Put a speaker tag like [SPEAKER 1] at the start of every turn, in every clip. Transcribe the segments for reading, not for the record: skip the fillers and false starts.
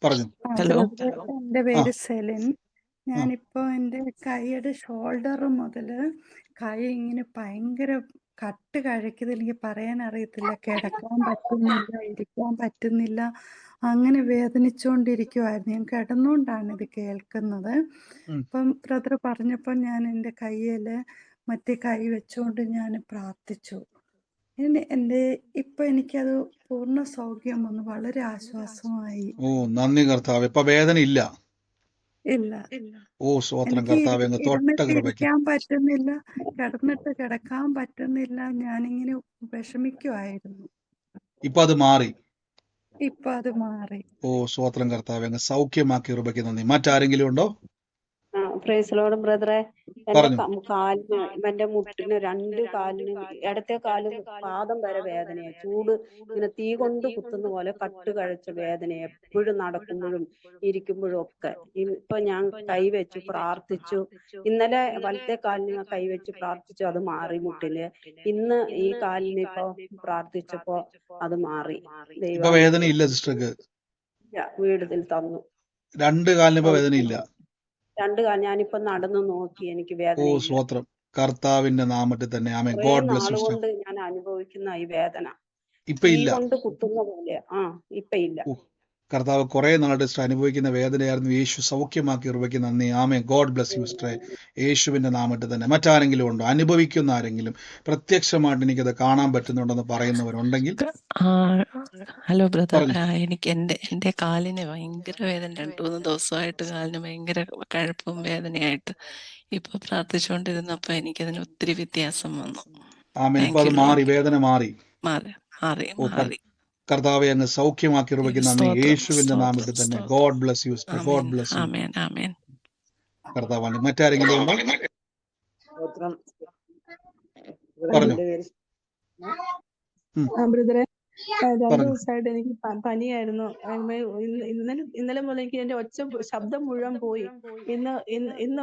[SPEAKER 1] പറഞ്ഞു.
[SPEAKER 2] ഹലോ.
[SPEAKER 3] എൻ്റെ
[SPEAKER 1] ആ
[SPEAKER 3] പേര് സെലിൻ.
[SPEAKER 1] ആ
[SPEAKER 3] ഞാനിപ്പോൾ എൻ്റെ കൈയുടെ ഷോൾഡർ മുതൽ കൈ ഇങ്ങനെ ഭയങ്കര കട്ട് കഴിക്കുന്നത് എനിക്ക് പറയാൻ അറിയത്തില്ല. കിടക്കാൻ പറ്റുന്നില്ല, ഇരിക്കാൻ പറ്റുന്നില്ല. അങ്ങനെ വേദനിച്ചുകൊണ്ടിരിക്കുവായിരുന്നു. ഞാൻ കിടന്നുകൊണ്ടാണ് ഇത് കേൾക്കുന്നത്.
[SPEAKER 1] ഉം.
[SPEAKER 3] അപ്പം ബ്രദർ പറഞ്ഞപ്പോൾ ഞാൻ എൻ്റെ കയ്യിൽ മറ്റേ കൈ വെച്ചുകൊണ്ട് ഞാൻ പ്രാർത്ഥിച്ചു. എൻ്റെ ഇപ്പം എനിക്കത് പൂർണ്ണ സൗഖ്യം വന്നു. വളരെ ആശ്വാസമായി.
[SPEAKER 1] ഓ നന്ദി കർത്താവ്. ഇപ്പൊ വേദന ഇല്ല.
[SPEAKER 3] ഇല്ല.
[SPEAKER 1] ഓ സ്വോത്രം
[SPEAKER 3] എനിക്ക്
[SPEAKER 1] കർത്താവ്, അങ്ങ് തൊട്ട
[SPEAKER 3] ഇരുന്നിട്ട്
[SPEAKER 1] കൃപയ്ക്ക്.
[SPEAKER 3] ഇരിക്കാൻ പറ്റുന്നില്ല, കിടന്നിട്ട് കിടക്കാൻ പറ്റുന്നില്ല. ഞാനിങ്ങനെ വിഷമിക്കുമായിരുന്നു.
[SPEAKER 1] ഇപ്പൊ അത് മാറി.
[SPEAKER 3] ഇപ്പൊ അത് മാറി.
[SPEAKER 1] ഓ സ്വോത്രം കർത്താവ്, അങ്ങ് സൗഖ്യമാക്കി കൃപയ്ക്ക് നന്ദി. മറ്റാരെങ്കിലും ഉണ്ടോ?
[SPEAKER 2] പ്രൈസ് ലോർഡ് ബ്രദറെ. എന്റെ
[SPEAKER 1] പറഞ്ഞു.
[SPEAKER 2] കാലിന്, എന്റെ മുട്ടിന്, രണ്ട് കാലിനും, ഇടത്തെ കാലും പാദം വരെ വേദനയാ. ചൂട് ഇങ്ങനെ തീ കൊണ്ട് കുത്തുന്ന പോലെ കട്ട് കഴിച്ച വേദന, എപ്പോഴും നടക്കുമ്പോഴും ഇരിക്കുമ്പോഴും ഒക്കെ. ഇപ്പൊ ഞാൻ കൈവച്ചു പ്രാർത്ഥിച്ചു. ഇന്നലെ വലത്തെ കാലിന് കൈവച്ച് പ്രാർത്ഥിച്ചു, അത് മാറി മുട്ടിന്. ഇന്ന് ഈ കാലിന് ഇപ്പൊ പ്രാർത്ഥിച്ചപ്പോ അത് മാറി.
[SPEAKER 1] ഇപ്പൊ വേദന ഇല്ല സിസ്റ്റർക്ക്.
[SPEAKER 2] വീടുതിൽ തന്നു.
[SPEAKER 1] രണ്ട് കാലിന് ഇപ്പൊ വേദന ഇല്ല.
[SPEAKER 2] രണ്ട് കാലം ഞാനിപ്പോ നടന്നു നോക്കി, എനിക്ക്
[SPEAKER 1] ഓ
[SPEAKER 2] വേദന ഇല്ല.
[SPEAKER 1] സ്വോത്രം കർത്താവിന്റെ നാമത്തിൽ തന്നെ. ആമേൻ.
[SPEAKER 2] കുറെ
[SPEAKER 1] ഗോഡ് ബ്ലെസ് യു.
[SPEAKER 2] നാളുകൊണ്ട് ഞാൻ അനുഭവിക്കുന്ന ഈ വേദന
[SPEAKER 1] ഇപ്പൊ
[SPEAKER 2] തീ
[SPEAKER 1] ഇല്ല.
[SPEAKER 2] കൊണ്ട് കുത്തുന്ന പോലെ. ഇപ്പൊ ഇല്ല.
[SPEAKER 1] ഓ കർത്താവ് കുറെ നാളുടെ സിസ്റ്റർ അനുഭവിക്കുന്ന വേദനയായിരുന്നു. യേശു സൗഖ്യമാക്കി കൃപയ്ക്ക് നന്ദി. ആമേൻ. ഗോഡ് ബ്ലെസ് യു സിസ്റ്ററെ. യേശുവിന്റെ നാമത്തിൽ തന്നെ. മറ്റാരെങ്കിലും ഉണ്ടോ? അനുഭവിക്കുന്ന ആരെങ്കിലും പ്രത്യക്ഷമായിട്ട് എനിക്കത് കാണാൻ പറ്റുന്നുണ്ടെന്ന് പറയുന്നവരുണ്ടെങ്കിൽ?
[SPEAKER 4] Hello brother.
[SPEAKER 1] പറഞ്ഞു.
[SPEAKER 4] എനിക്ക് എൻ്റെ കാലിന് ഭയങ്കര വേദന. 2-3 ദിവസമായിട്ട് കാലിന് ഭയങ്കര കഴപ്പും വേദനയായിട്ട്. ഇപ്പൊ പ്രാർത്ഥിച്ചുകൊണ്ടിരുന്നപ്പോ എനിക്കതിന് ഒത്തിരി വ്യത്യാസം വന്നു.
[SPEAKER 1] ആമേൻ. ഇപ്പൊ അത് മാറി, വേദന മാറി. ഓ കർത്താവെ, അങ്ങ് സൗഖ്യമാക്കി കൃപയ്ക്ക് നന്ദി. യേശുവിന്റെ നാമത്തിൽ തന്നെ. God bless you sister. God bless U. കർത്താവാണ്. മറ്റാരെങ്കിലും ഉണ്ടോ? പറഞ്ഞു.
[SPEAKER 5] ബ്രദറെ, 2
[SPEAKER 1] പറഞ്ഞു.
[SPEAKER 5] ദിവസമായിട്ട് എനിക്ക് പനിയായിരുന്നു. ഇന്നലെ മുതൽ എനിക്ക് എന്റെ ശബ്ദം മുഴുവൻ പോയി. ഇന്ന്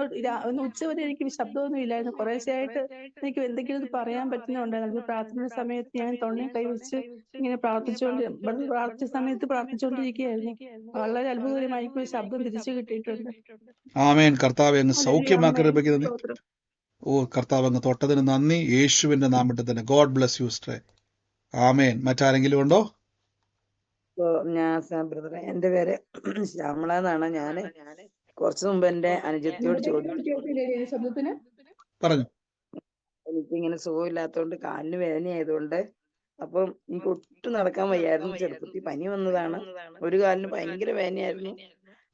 [SPEAKER 5] ഉച്ചവരെ എനിക്ക് ശബ്ദമൊന്നും ഇല്ലായിരുന്നു. കുറേശ്ശെയായിട്ട് എനിക്ക് എന്തെങ്കിലും പറയാൻ പറ്റുന്നുണ്ടായിരുന്നു. പ്രാർത്ഥന സമയത്ത് ഞാൻ തൊണ്ടയിൽ കൈവച്ച് ഇങ്ങനെ പ്രാർത്ഥിച്ച സമയത്ത് പ്രാർത്ഥിച്ചുകൊണ്ടിരിക്കുകയായിരുന്നു. വളരെ അത്ഭുതകരമായി ശബ്ദം തിരിച്ചു കിട്ടിയിട്ടുണ്ട്.
[SPEAKER 1] ആമേൻ. കർത്താവെ, അങ്ങ് സൗഖ്യമാക്കി കൃപയ്ക്ക് നന്ദി. ഓ കർത്താവ്, അങ്ങ് തൊട്ടതിന് നന്ദി. യേശുവിന്റെ നാമത്തിൽ തന്നെ. ഗോഡ് ബ്ലെസ് യു സിസ്റ്ററെ. ആമേൻ. മറ്റാരെങ്കിലും ഉണ്ടോ?
[SPEAKER 6] ഞാൻ ബ്രദറെ, എന്റെ പേര് ശ്യാമള എന്നാണ്. ഞാന് കുറച്ചു മുമ്പ് എന്റെ അനുജത്തിയോട് ചോദിച്ചു.
[SPEAKER 1] പറഞ്ഞു.
[SPEAKER 6] എനിക്കിങ്ങനെ സുഖമില്ലാത്തോണ്ട്, കാലിന് വേദനയായതുകൊണ്ട്, അപ്പം എനിക്ക് ഒട്ടും നടക്കാൻ വയ്യായിരുന്നു. ചെറുപ്പത്തിൽ പനി വന്നതാണ്. ഒരു കാലിന് ഭയങ്കര വേദനയായിരുന്നു.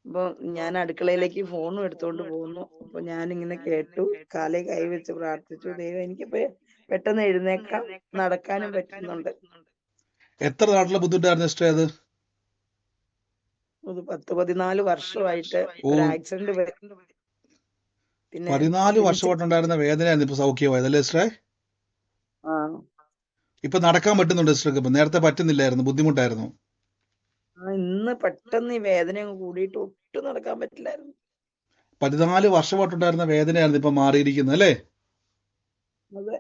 [SPEAKER 6] അപ്പൊ ഞാൻ അടുക്കളയിലേക്ക് ഫോണും എടുത്തോണ്ട് പോകുന്നു. അപ്പൊ ഞാനിങ്ങനെ കേട്ടു, കാലേ കൈവച്ച് പ്രാർത്ഥിച്ചു. ദൈവം എനിക്കിപ്പോ പെട്ടെന്ന് എഴുന്നേക്കാം, നടക്കാനും പറ്റുന്നുണ്ട്.
[SPEAKER 1] എത്ര നാട്ടിലെ ബുദ്ധിമുട്ടായിരുന്നു സിസ്റ്റർ അത്?
[SPEAKER 6] 14 വർഷമായിട്ട് ഒരു ആക്സിഡന്റ്.
[SPEAKER 1] പിന്നെ 14 വർഷമായിട്ടുണ്ടായിരുന്ന വേദനയായിരുന്നു ഇപ്പൊ സൗഖ്യമായത് അല്ലേ സിസ്റ്ററെ? ഇപ്പൊ നടക്കാൻ പറ്റുന്നുണ്ട് സിസ്റ്റർക്ക്. ഇപ്പൊ നേരത്തെ പറ്റുന്നില്ലായിരുന്നു, ബുദ്ധിമുട്ടായിരുന്നു.
[SPEAKER 6] ഇന്ന് പെട്ടെന്ന് ഈ വേദന കൂടിയിട്ട് ഒട്ടും നടക്കാൻ പറ്റില്ലായിരുന്നു.
[SPEAKER 1] 14 വർഷമായിട്ടുണ്ടായിരുന്ന വേദനയായിരുന്നു ഇപ്പൊ മാറിയിരിക്കുന്നത് അല്ലേ?
[SPEAKER 6] അതെ.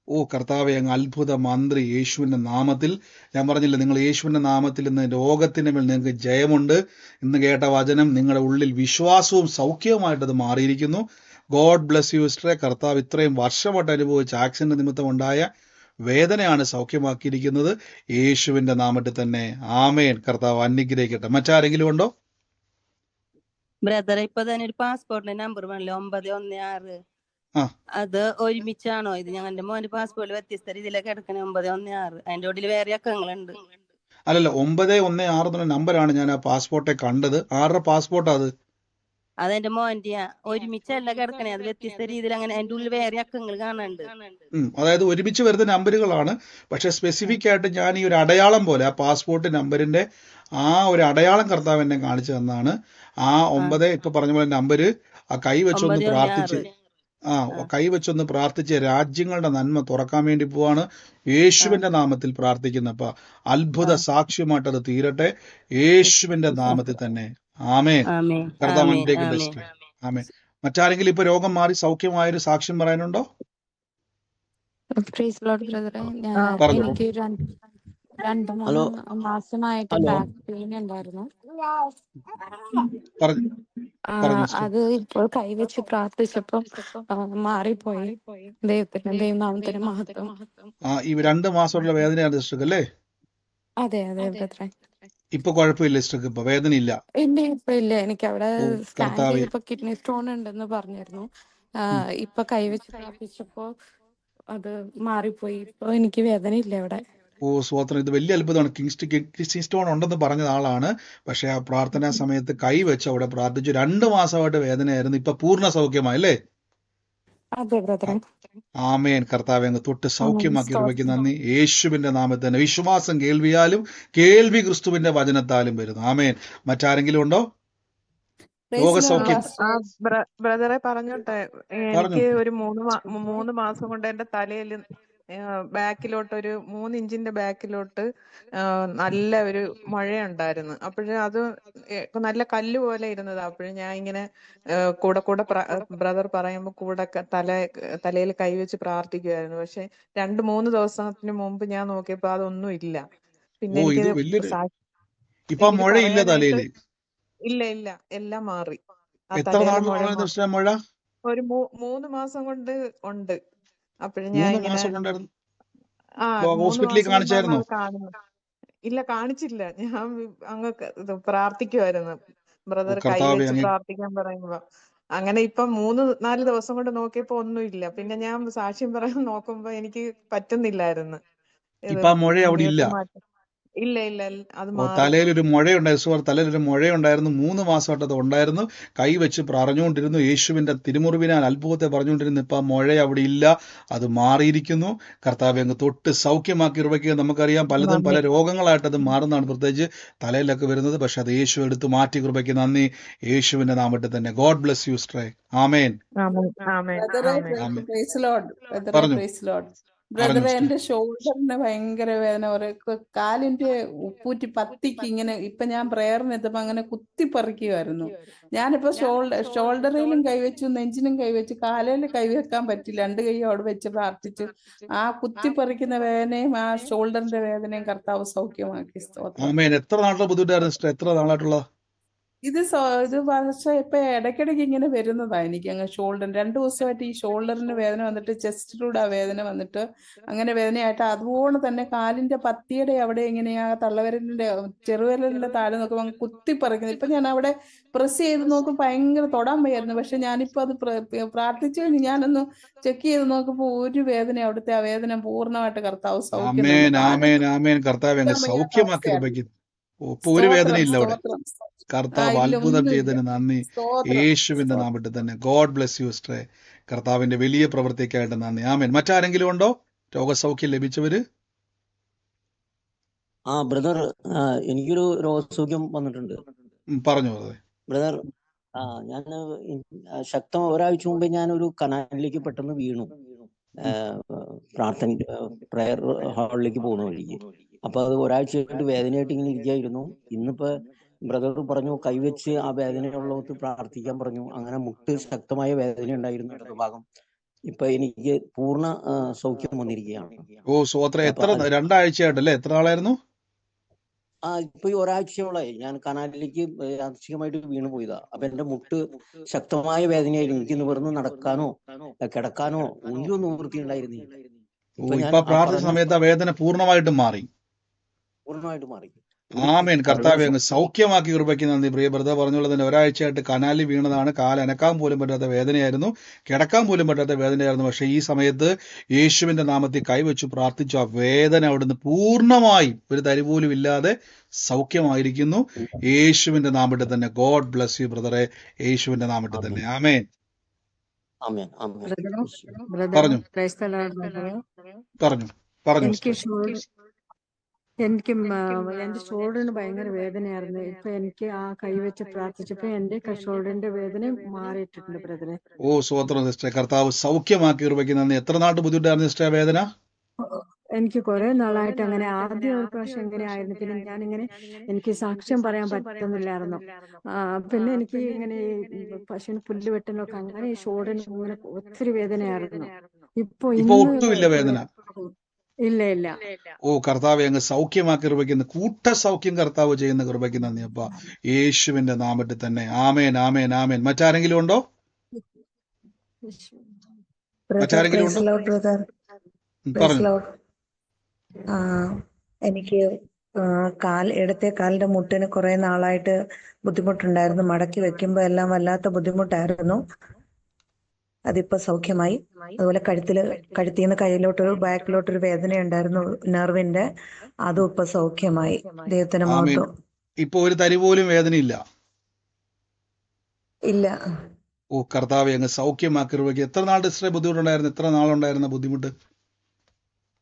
[SPEAKER 1] ഓ കർത്താവെ, അങ്ങ് അത്ഭുത മന്ത്രി. യേശുവിന്റെ നാമത്തിൽ, ഞാൻ പറഞ്ഞില്ല, നിങ്ങൾ യേശുവിന്റെ നാമത്തിൽ ഇന്ന് രോഗത്തിന്റെ മേൽ നിങ്ങൾക്ക് ജയമുണ്ട്. ഇന്ന് കേട്ട വചനം നിങ്ങളുടെ ഉള്ളിൽ വിശ്വാസവും സൗഖ്യവുമായിട്ടത് മാറിയിരിക്കുന്നു. ഗോഡ് ബ്ലെസ് യു സിസ്റ്ററെ. കർത്താവ് ഇത്രയും വർഷമായിട്ട് അനുഭവിച്ച ആക്സിഡന്റ് നിമിത്തം ഉണ്ടായ വേദനയാണ് സൗഖ്യമാക്കിയിരിക്കുന്നത്. യേശുവിന്റെ നാമത്തിൽ തന്നെ. ആമേൻ. കർത്താവ് അനുഗ്രഹിക്കട്ടെ. മറ്റാരെങ്കിലും ഉണ്ടോ?
[SPEAKER 7] ബ്രദറെ, ഇപ്പൊ തന്നെ ഒരു പാസ്പോർട്ടിന്റെ നമ്പർ വേണല്ലോ, 916. അത് ഒരുമിച്ചാണോ ഇത്? ഞങ്ങളുടെ മോന്റെ പാസ്പോർട്ട് വ്യത്യസ്ത രീതിയിലൊക്കെ എടുക്കണേ. 916. അതിന്റെ ഉള്ളിൽ വേറെ അക്കങ്ങളുണ്ട്.
[SPEAKER 1] അല്ലല്ല, 916 എന്നുള്ള നമ്പറാണ് ഞാൻ ആ പാസ്പോർട്ടെ കണ്ടത്. ആരുടെ പാസ്പോർട്ടാ അത്?
[SPEAKER 7] അതെന്റെ മോന്റെ. ഒരുമിച്ചല്ല കിടക്കണേ, അത് വ്യത്യസ്ത രീതിയിൽ. അങ്ങനെ അതിന്റെ ഉള്ളിൽ വേറെ അക്കങ്ങൾ കാണുന്നുണ്ട്.
[SPEAKER 1] അതായത് ഒരുമിച്ച് വരുന്ന നമ്പറുകളാണ്. പക്ഷെ സ്പെസിഫിക് ആയിട്ട് ഞാൻ ഈ ഒരു അടയാളം പോലെ ആ പാസ്പോർട്ട് നമ്പറിന്റെ ആ ഒരു അടയാളം കർത്താവ് എന്നെ കാണിച്ചു തന്നാണ്. ആ 9 ഇപ്പൊ പറഞ്ഞ പോലെ നമ്പര് ആ കൈവച്ചൊന്ന് പ്രാർത്ഥിച്ച് കൈവച്ചൊന്ന് പ്രാർത്ഥിച്ച് രാജ്യങ്ങളുടെ നന്മ തുറക്കാൻ വേണ്ടി പോവാണ്. യേശുവിന്റെ നാമത്തിൽ പ്രാർത്ഥിക്കുന്ന. അപ്പൊ അത്ഭുത സാക്ഷ്യമായിട്ട് അത് തീരട്ടെ, യേശുവിന്റെ നാമത്തിൽ തന്നെ. ആമേൻ. കർത്താവ് അനുഗ്രഹിക്കട്ടെ. ആമേൻ. മറ്റാരെങ്കിലും ഇപ്പൊ രോഗം മാറി സൗഖ്യമായൊരു സാക്ഷ്യം പറയാനുണ്ടോ?
[SPEAKER 8] ഹലോ
[SPEAKER 9] 2-3 മാസമായിട്ട്
[SPEAKER 8] ഹലോ
[SPEAKER 9] ബാക്ക് പെയിൻ ഉണ്ടായിരുന്നു.
[SPEAKER 1] പറഞ്ഞു പറഞ്ഞു സിസ്റ്റർ.
[SPEAKER 9] അത് ഇപ്പോൾ കൈവച്ച് പ്രാർത്ഥിച്ചപ്പോൾ മാറിപ്പോയി. ദൈവനാമത്തിന് മഹത്വം.
[SPEAKER 1] ഈ 2 മാസമുള്ള വേദനയാണ് സിസ്റ്റർക്ക് അല്ലേ?
[SPEAKER 9] അതെ ബ്രദറെ.
[SPEAKER 1] ഇപ്പൊ കുഴപ്പമില്ല സിസ്റ്റർക്ക്, ഇപ്പൊ വേദന ഇല്ല.
[SPEAKER 9] ഇപ്പൊ ഇല്ല. എനിക്ക് അവിടെ
[SPEAKER 1] ഓ
[SPEAKER 9] സ്കാൻ
[SPEAKER 1] കർത്താവെ.
[SPEAKER 9] ചെയ്തപ്പോ കിഡ്നി സ്റ്റോൺ ഉണ്ടെന്ന് പറഞ്ഞിരുന്നു. ഇപ്പൊ കൈവച്ച് പ്രാർത്ഥിച്ചപ്പോ അത് മാറിപ്പോയി. ഇപ്പൊ എനിക്ക് വേദന ഇല്ല അവിടെ.
[SPEAKER 1] ഓ സ്വോത്രം, ഇത് വലിയ അത്ഭുതമാണ്. കിഡ്നി സ്റ്റോൺ ഉണ്ടെന്ന് പറഞ്ഞ ആളാണ്, പക്ഷെ ആ പ്രാർത്ഥനാ സമയത്ത് കൈ വെച്ച് അവിടെ പ്രാർത്ഥിച്ചു. 2 മാസമായിട്ട് വേദനയായിരുന്നു, ഇപ്പൊ പൂർണ്ണ സൗഖ്യമായി അല്ലേ?
[SPEAKER 9] അതെ ബ്രദറെ.
[SPEAKER 1] ആമേൻ. കർത്താവെ അങ്ങ് തൊട്ട് സൗഖ്യമാക്കി കൃപയ്ക്ക്
[SPEAKER 9] സ്തോത്രം.
[SPEAKER 1] നന്ദി. യേശുവിന്റെ നാമത്തിൽ തന്നെ വിശ്വാസം കേൾവിയാലും കേൾവി ക്രിസ്തുവിന്റെ വചനത്താലും വരുന്നു. ആമേൻ. മറ്റാരെങ്കിലും ഉണ്ടോ? രോഗസൗഖ്യം
[SPEAKER 10] ബ്രദറെ പറഞ്ഞോട്ടെ,
[SPEAKER 1] പറഞ്ഞു.
[SPEAKER 10] എനിക്ക് ഒരു 3 മാസം കൊണ്ട് എന്റെ തലയിൽ ബാക്കിലോട്ട് ഒരു 3 ഇഞ്ചിന്റെ ബാക്കിലോട്ട് നല്ല ഒരു മുഴയുണ്ടായിരുന്നു. അപ്പോഴ് അത് നല്ല കല്ല് പോലെ ഇരുന്നത്. അപ്പോഴും ഞാൻ ഇങ്ങനെ കൂടെ ബ്രദർ പറയുമ്പോ കൂടെ തലയിൽ കൈവച്ച് പ്രാർത്ഥിക്കുമായിരുന്നു. പക്ഷെ 2-3 ദിവസത്തിന് മുമ്പ് ഞാൻ നോക്കിയപ്പോ അതൊന്നും ഇല്ല. പിന്നെ
[SPEAKER 1] ഓ ഇത്
[SPEAKER 10] എനിക്ക്
[SPEAKER 1] വലിയൊരു, ഇപ്പൊ ആ മുഴയില്ല തലയില്.
[SPEAKER 10] ഇല്ല എല്ലാം മാറി. ആ
[SPEAKER 1] എത്ര
[SPEAKER 10] തലയിലെ മുഴ
[SPEAKER 1] നാളിലാണ് സിസ്റ്റർ മുഴ?
[SPEAKER 10] ഒരു 3 മാസം കൊണ്ട് ഉണ്ട്. അപ്പോഴും ഞാൻ
[SPEAKER 1] 3
[SPEAKER 10] ഇങ്ങനെ
[SPEAKER 1] മാസം കൊണ്ടായിരുന്നു.
[SPEAKER 10] 3
[SPEAKER 1] ഹോസ്പിറ്റലിൽ
[SPEAKER 10] മാസം കൊണ്ടാണ്
[SPEAKER 1] കാണിച്ചായിരുന്നോ?
[SPEAKER 10] അത് കാണുന്നത്. ഇല്ല, കാണിച്ചില്ല. ഞാൻ അങ്ങ് ഇത് പ്രാർത്ഥിക്കുമായിരുന്നു.
[SPEAKER 1] ഓ
[SPEAKER 10] ബ്രദർ കൈ
[SPEAKER 1] കർത്താവെ
[SPEAKER 10] വെച്ച്
[SPEAKER 1] അങ്ങ്
[SPEAKER 10] പ്രാർത്ഥിക്കാൻ പറയുമ്പോ അങ്ങനെ ഇപ്പൊ 3-4 ദിവസം കൊണ്ട് നോക്കിയപ്പോ ഒന്നുമില്ല. പിന്നെ ഞാൻ സാക്ഷ്യം പറയാൻ നോക്കുമ്പോ എനിക്ക് പറ്റുന്നില്ലായിരുന്നു. ഇത്
[SPEAKER 1] ഇപ്പൊ ആ മുഴ അവിടെ ഇല്ല.
[SPEAKER 10] നീട്ടി മാറ്റാൻ. ഇല്ല അത്
[SPEAKER 1] ഓ
[SPEAKER 10] മാറി.
[SPEAKER 1] തലയിലൊരു മുഴയുണ്ടായിരുന്നു, തലയിലൊരു മുഴയുണ്ടായിരുന്നു. 3 മാസമായിട്ട് അത് ഉണ്ടായിരുന്നു. കൈ വെച്ച് പറഞ്ഞുകൊണ്ടിരുന്നു, യേശുവിന്റെ തിരുമുറിവിനാൽ അത്ഭുതത്തെ പറഞ്ഞുകൊണ്ടിരുന്നു. ഇപ്പൊ ആ മുഴ അവിടെ ഇല്ല, അത് മാറിയിരിക്കുന്നു. കർത്താവെ അങ്ങ് തൊട്ട് സൗഖ്യമാക്കി ഇറുവയ്ക്കുക. നമുക്കറിയാം പലതും പല രോഗങ്ങളായിട്ട് അത് മാറുന്നതാണ്, പ്രത്യേകിച്ച് തലയിലൊക്കെ വരുന്നത്. പക്ഷെ അത് യേശു എടുത്ത് മാറ്റി കൃപയ്ക്ക് നന്ദി. യേശുവിന്റെ നാമത്തിൽ തന്നെ. ഗോഡ് ബ്ലെസ് യു സ്ട്രേ. ആമേൻ.
[SPEAKER 5] ബ്രദറെ
[SPEAKER 1] ആമേൻ.
[SPEAKER 5] Praise Lord. ബ്രദറെ
[SPEAKER 1] പറഞ്ഞു
[SPEAKER 5] പ്രൈസ് ലോർഡ്.
[SPEAKER 1] പറഞ്ഞു
[SPEAKER 5] ബ്രദറെ
[SPEAKER 1] സിസ്റ്റർ.
[SPEAKER 5] എന്റെ ഷോൾഡറിന് ഭയങ്കര വേദന. കാലിന്റെ ഉപ്പൂറ്റി പത്തിക്ക് ഇങ്ങനെ ഇപ്പൊ ഞാൻ പ്രയറിന് എത്തുമ്പോ അങ്ങനെ കുത്തിപ്പറിക്കുമായിരുന്നു. ഞാനിപ്പോ ഷോൾഡറിലും കൈവച്ചു, നെഞ്ചിനും കൈവച്ചു, കാലിൽ കൈവെക്കാൻ പറ്റില്ല. 2 കൈ അവിടെ വെച്ച് പ്രാർത്ഥിച്ചു. ആ കുത്തിപ്പറിക്കുന്ന വേദനയും ആ ഷോൾഡറിന്റെ വേദനയും കർത്താവ് സൗഖ്യമാക്കി. സ്തോത്രം.
[SPEAKER 1] ആമേൻ. എത്ര നാളുടെ ബുദ്ധിമുട്ടായിരുന്നു സിസ്റ്റർ? എത്ര നാളായിട്ടുള്ള?
[SPEAKER 5] ഇത് പക്ഷെ ഇപ്പൊ ഇടയ്ക്കിടയ്ക്ക് ഇങ്ങനെ വരുന്നതാ എനിക്ക്. അങ്ങ് ഷോൾഡർ 2 ദിവസമായിട്ട് ഈ ഷോൾഡറിന് വേദന വന്നിട്ട് ചെസ്റ്റിലൂടെ ആ വേദന വന്നിട്ട് അങ്ങനെ വേദനയായിട്ട്, അതുപോലെ തന്നെ കാലിന്റെ പത്തിയുടെ അവിടെ ഇങ്ങനെയാ തള്ളവിരലിന്റെ ചെറുവിരലിന്റെ താഴെ നോക്കുമ്പോൾ അങ്ങ് കുത്തിപ്പറിക്കുന്നത്. ഇപ്പൊ ഞാൻ അവിടെ പ്രസ് ചെയ്ത് നോക്കും, ഭയങ്കര തൊടാൻ വയ്യായിരുന്നു. പക്ഷെ ഞാനിപ്പോ അത് പ്രാർത്ഥിച്ചു കഴിഞ്ഞ് ഞാനൊന്ന് ചെക്ക് ചെയ്ത് നോക്കുമ്പോ ഒരു വേദന, അവിടുത്തെ ആ വേദന പൂർണ്ണമായിട്ട് കർത്താവ് സൗഖ്യം തന്നു.
[SPEAKER 1] ആമേൻ
[SPEAKER 5] കാലൊന്നും
[SPEAKER 1] ആമേൻ ആമേൻ. കർത്താവെ അങ്ങ്
[SPEAKER 5] എടുക്കാൻ വയ്യാത്ത
[SPEAKER 1] സൗഖ്യമാക്കി
[SPEAKER 5] അവസ്ഥയാണ്.
[SPEAKER 1] കൃപയ്ക്ക്. ഇപ്പൊ ഒരു
[SPEAKER 5] സ്തോത്രം
[SPEAKER 1] വേദനയില്ല അവിടെ.
[SPEAKER 5] സ്തോത്രം.
[SPEAKER 1] കർത്താവ്
[SPEAKER 5] ഇല്ല,
[SPEAKER 1] അത്ഭുതം
[SPEAKER 5] ഒന്നുമില്ല.
[SPEAKER 1] ചെയ്തതിന് നന്ദി.
[SPEAKER 5] സ്തോത്രം
[SPEAKER 1] യേശുവിന്റെ
[SPEAKER 5] സ്തോത്രം.
[SPEAKER 1] നാമത്തിൽ തന്നെ. ഗോഡ് ബ്ലെസ് യു സിസ്റ്ററെ. കർത്താവിന്റെ വലിയ പ്രവൃത്തിക്കായിട്ട് നന്ദി. ആമേൻ. മറ്റാരെങ്കിലും ഉണ്ടോ രോഗസൗഖ്യം ലഭിച്ചവര്?
[SPEAKER 8] ബ്രദർ, എനിക്കൊരു രോഗസൗഖ്യം വന്നിട്ടുണ്ട്.
[SPEAKER 1] പറഞ്ഞു
[SPEAKER 8] ബ്രദർ. ഞാൻ ഒരാഴ്ച മുമ്പ് ഞാനൊരു കനാലിലേക്ക് പെട്ടെന്ന് വീണു. പ്രയർ ഹാളിലേക്ക് പോകുന്ന വഴിക്ക്. അപ്പൊ അത് ഒരാഴ്ചയായിട്ട് വേദനയായിട്ട് ഇങ്ങനെ ഇരിക്കുകയായിരുന്നു. ഇന്നിപ്പോ ബ്രദർ പറഞ്ഞു കൈവച്ച് ആ വേദനയുള്ളവർക്ക് പ്രാർത്ഥിക്കാൻ പറഞ്ഞു. അങ്ങനെ മുട്ട് ശക്തമായ വേദന ഉണ്ടായിരുന്നു ഇടതുഭാഗം. ഇപ്പൊ എനിക്ക് പൂർണ്ണ സൗഖ്യം വന്നിരിക്കുകയാണ്.
[SPEAKER 1] ഓ സ്വോത്ര. എത്ര 2 ആഴ്ചയായിട്ടല്ലേ? എത്ര നാളായിരുന്നു?
[SPEAKER 8] ഇപ്പൊ ഈ ഒരാഴ്ചയോളായി ഞാൻ കനാലിലേക്ക് യാദൃച്ഛികമായിട്ട് വീണു പോയതാ. അപ്പൊ എന്റെ മുട്ട് ശക്തമായ വേദനയായിരുന്നു. എനിക്ക് നിവർന്ന് നടക്കാനോ കിടക്കാനോ ഒന്നും നിവൃത്തി ഉണ്ടായിരുന്നില്ല.
[SPEAKER 1] ഇപ്പൊ പ്രാർത്ഥന സമയത്ത് ആ വേദന പൂർണ്ണമായിട്ടും മാറി. ആമേൻ. കർത്താവെ അങ്ങ് സൗഖ്യമാക്കി കൃപയ്ക്ക് നന്ദി. പ്രിയ ബ്രദർ പറഞ്ഞുള്ളത് തന്നെ, ഒരാഴ്ചയായിട്ട് കനാലിൽ വീണതാണ്. കാലനക്കാൻ പോലും പറ്റാത്ത വേദനയായിരുന്നു, കിടക്കാൻ പോലും പറ്റാത്ത വേദനയായിരുന്നു. പക്ഷെ ഈ സമയത്ത് യേശുവിന്റെ നാമത്തിൽ കൈവച്ചു പ്രാർത്ഥിച്ചു. ആ വേദന അവിടുന്ന് പൂർണ്ണമായി ഒരു തരി പോലും ഇല്ലാതെ സൗഖ്യമായിരിക്കുന്നു. യേശുവിന്റെ നാമത്തിൽ തന്നെ. ഗോഡ് ബ്ലെസ് യു ബ്രദറെ. യേശുവിന്റെ നാമത്തിൽ തന്നെ. ആമേൻ. പറഞ്ഞു പറഞ്ഞു പറഞ്ഞു.
[SPEAKER 11] എനിക്ക് എന്റെ ഷോൾഡറിന് ഭയങ്കര വേദനയായിരുന്നു. ഇപ്പൊ എനിക്ക് ആ കൈവച്ച് പ്രാർത്ഥിച്ചപ്പോ എന്റെ ഷോൾഡറിന്റെ വേദന മാറിയിട്ടുണ്ട് ബ്രദറെ.
[SPEAKER 1] ഓ സ്വോത്രം സിസ്റ്റർ. കർത്താവ് സൗഖ്യമാക്കി കൃപയ്ക്ക് നന്ദി. എത്ര നാട്ട് ബുദ്ധിമുട്ടായിരുന്നു സിസ്റ്റർ വേദന?
[SPEAKER 11] എനിക്ക് കുറെ നാളായിട്ട് അങ്ങനെ. ആദ്യം ഒരു പ്രാവശ്യം എങ്ങനെയായിരുന്നു, പിന്നെ ഞാനിങ്ങനെ എനിക്ക് സാക്ഷ്യം പറയാൻ പറ്റുന്നില്ലായിരുന്നു. പിന്നെ എനിക്ക് ഇങ്ങനെ പശുവിന് പുല്ല് വെട്ടുന്നൊക്കെ അങ്ങനെ ഈ ഷോൾഡറിന് ഇങ്ങനെ ഒത്തിരി വേദനയായിരുന്നു. ഇപ്പൊ
[SPEAKER 1] ഒട്ടുമില്ല വേദന.
[SPEAKER 11] ഇല്ല ഇല്ല.
[SPEAKER 1] ഓ കർത്താവെ അങ്ങ് സൗഖ്യമാക്കി കൃപയ്ക്കുന്ന കൂട്ട സൗഖ്യം കർത്താവ് ചെയ്യുന്ന കൃപയ്ക്ക് നന്ദി അപ്പ. യേശുവിന്റെ നാമത്തിൽ തന്നെ ആമേൻ ആമേൻ ആമേൻ. മറ്റാരെങ്കിലും ഉണ്ടോ?
[SPEAKER 12] ബ്രദർ
[SPEAKER 1] മറ്റാരെങ്കിലും
[SPEAKER 12] പ്രൈസ്
[SPEAKER 1] ഉണ്ടോ?
[SPEAKER 12] ലോർഡ് ബ്രദർ പ്രൈസ്
[SPEAKER 1] പറഞ്ഞു.
[SPEAKER 12] ലോർഡ്. എനിക്ക് ഇടത്തെ കാലിന്റെ മുട്ടിന് കുറെ നാളായിട്ട് ബുദ്ധിമുട്ടുണ്ടായിരുന്നു. മടക്കി വെക്കുമ്പോ എല്ലാം വല്ലാത്ത ബുദ്ധിമുട്ടായിരുന്നു. അതിപ്പോ സൗഖ്യമായി. അതുപോലെ കഴുത്തിന്ന് കയ്യിലോട്ടൊരു ബാക്കിലോട്ടൊരു വേദന ഉണ്ടായിരുന്നു, നെർവിന്റെ. അതും ഇപ്പൊ സൗഖ്യമായി. ദൈവത്തിന്
[SPEAKER 1] ആമേൻ.
[SPEAKER 12] മഹത്വം.
[SPEAKER 1] ഇപ്പൊ ഒരു തരി പോലും വേദനയില്ല.
[SPEAKER 12] ഇല്ല.
[SPEAKER 1] ഓ കർത്താവെ അങ്ങ് സൗഖ്യമാക്കി കൃപയ്ക്ക്. എത്ര നാളുടെ ഇത്ര ബുദ്ധിമുട്ടുണ്ടായിരുന്നു? എത്ര നാളുണ്ടായിരുന്ന ബുദ്ധിമുട്ട്?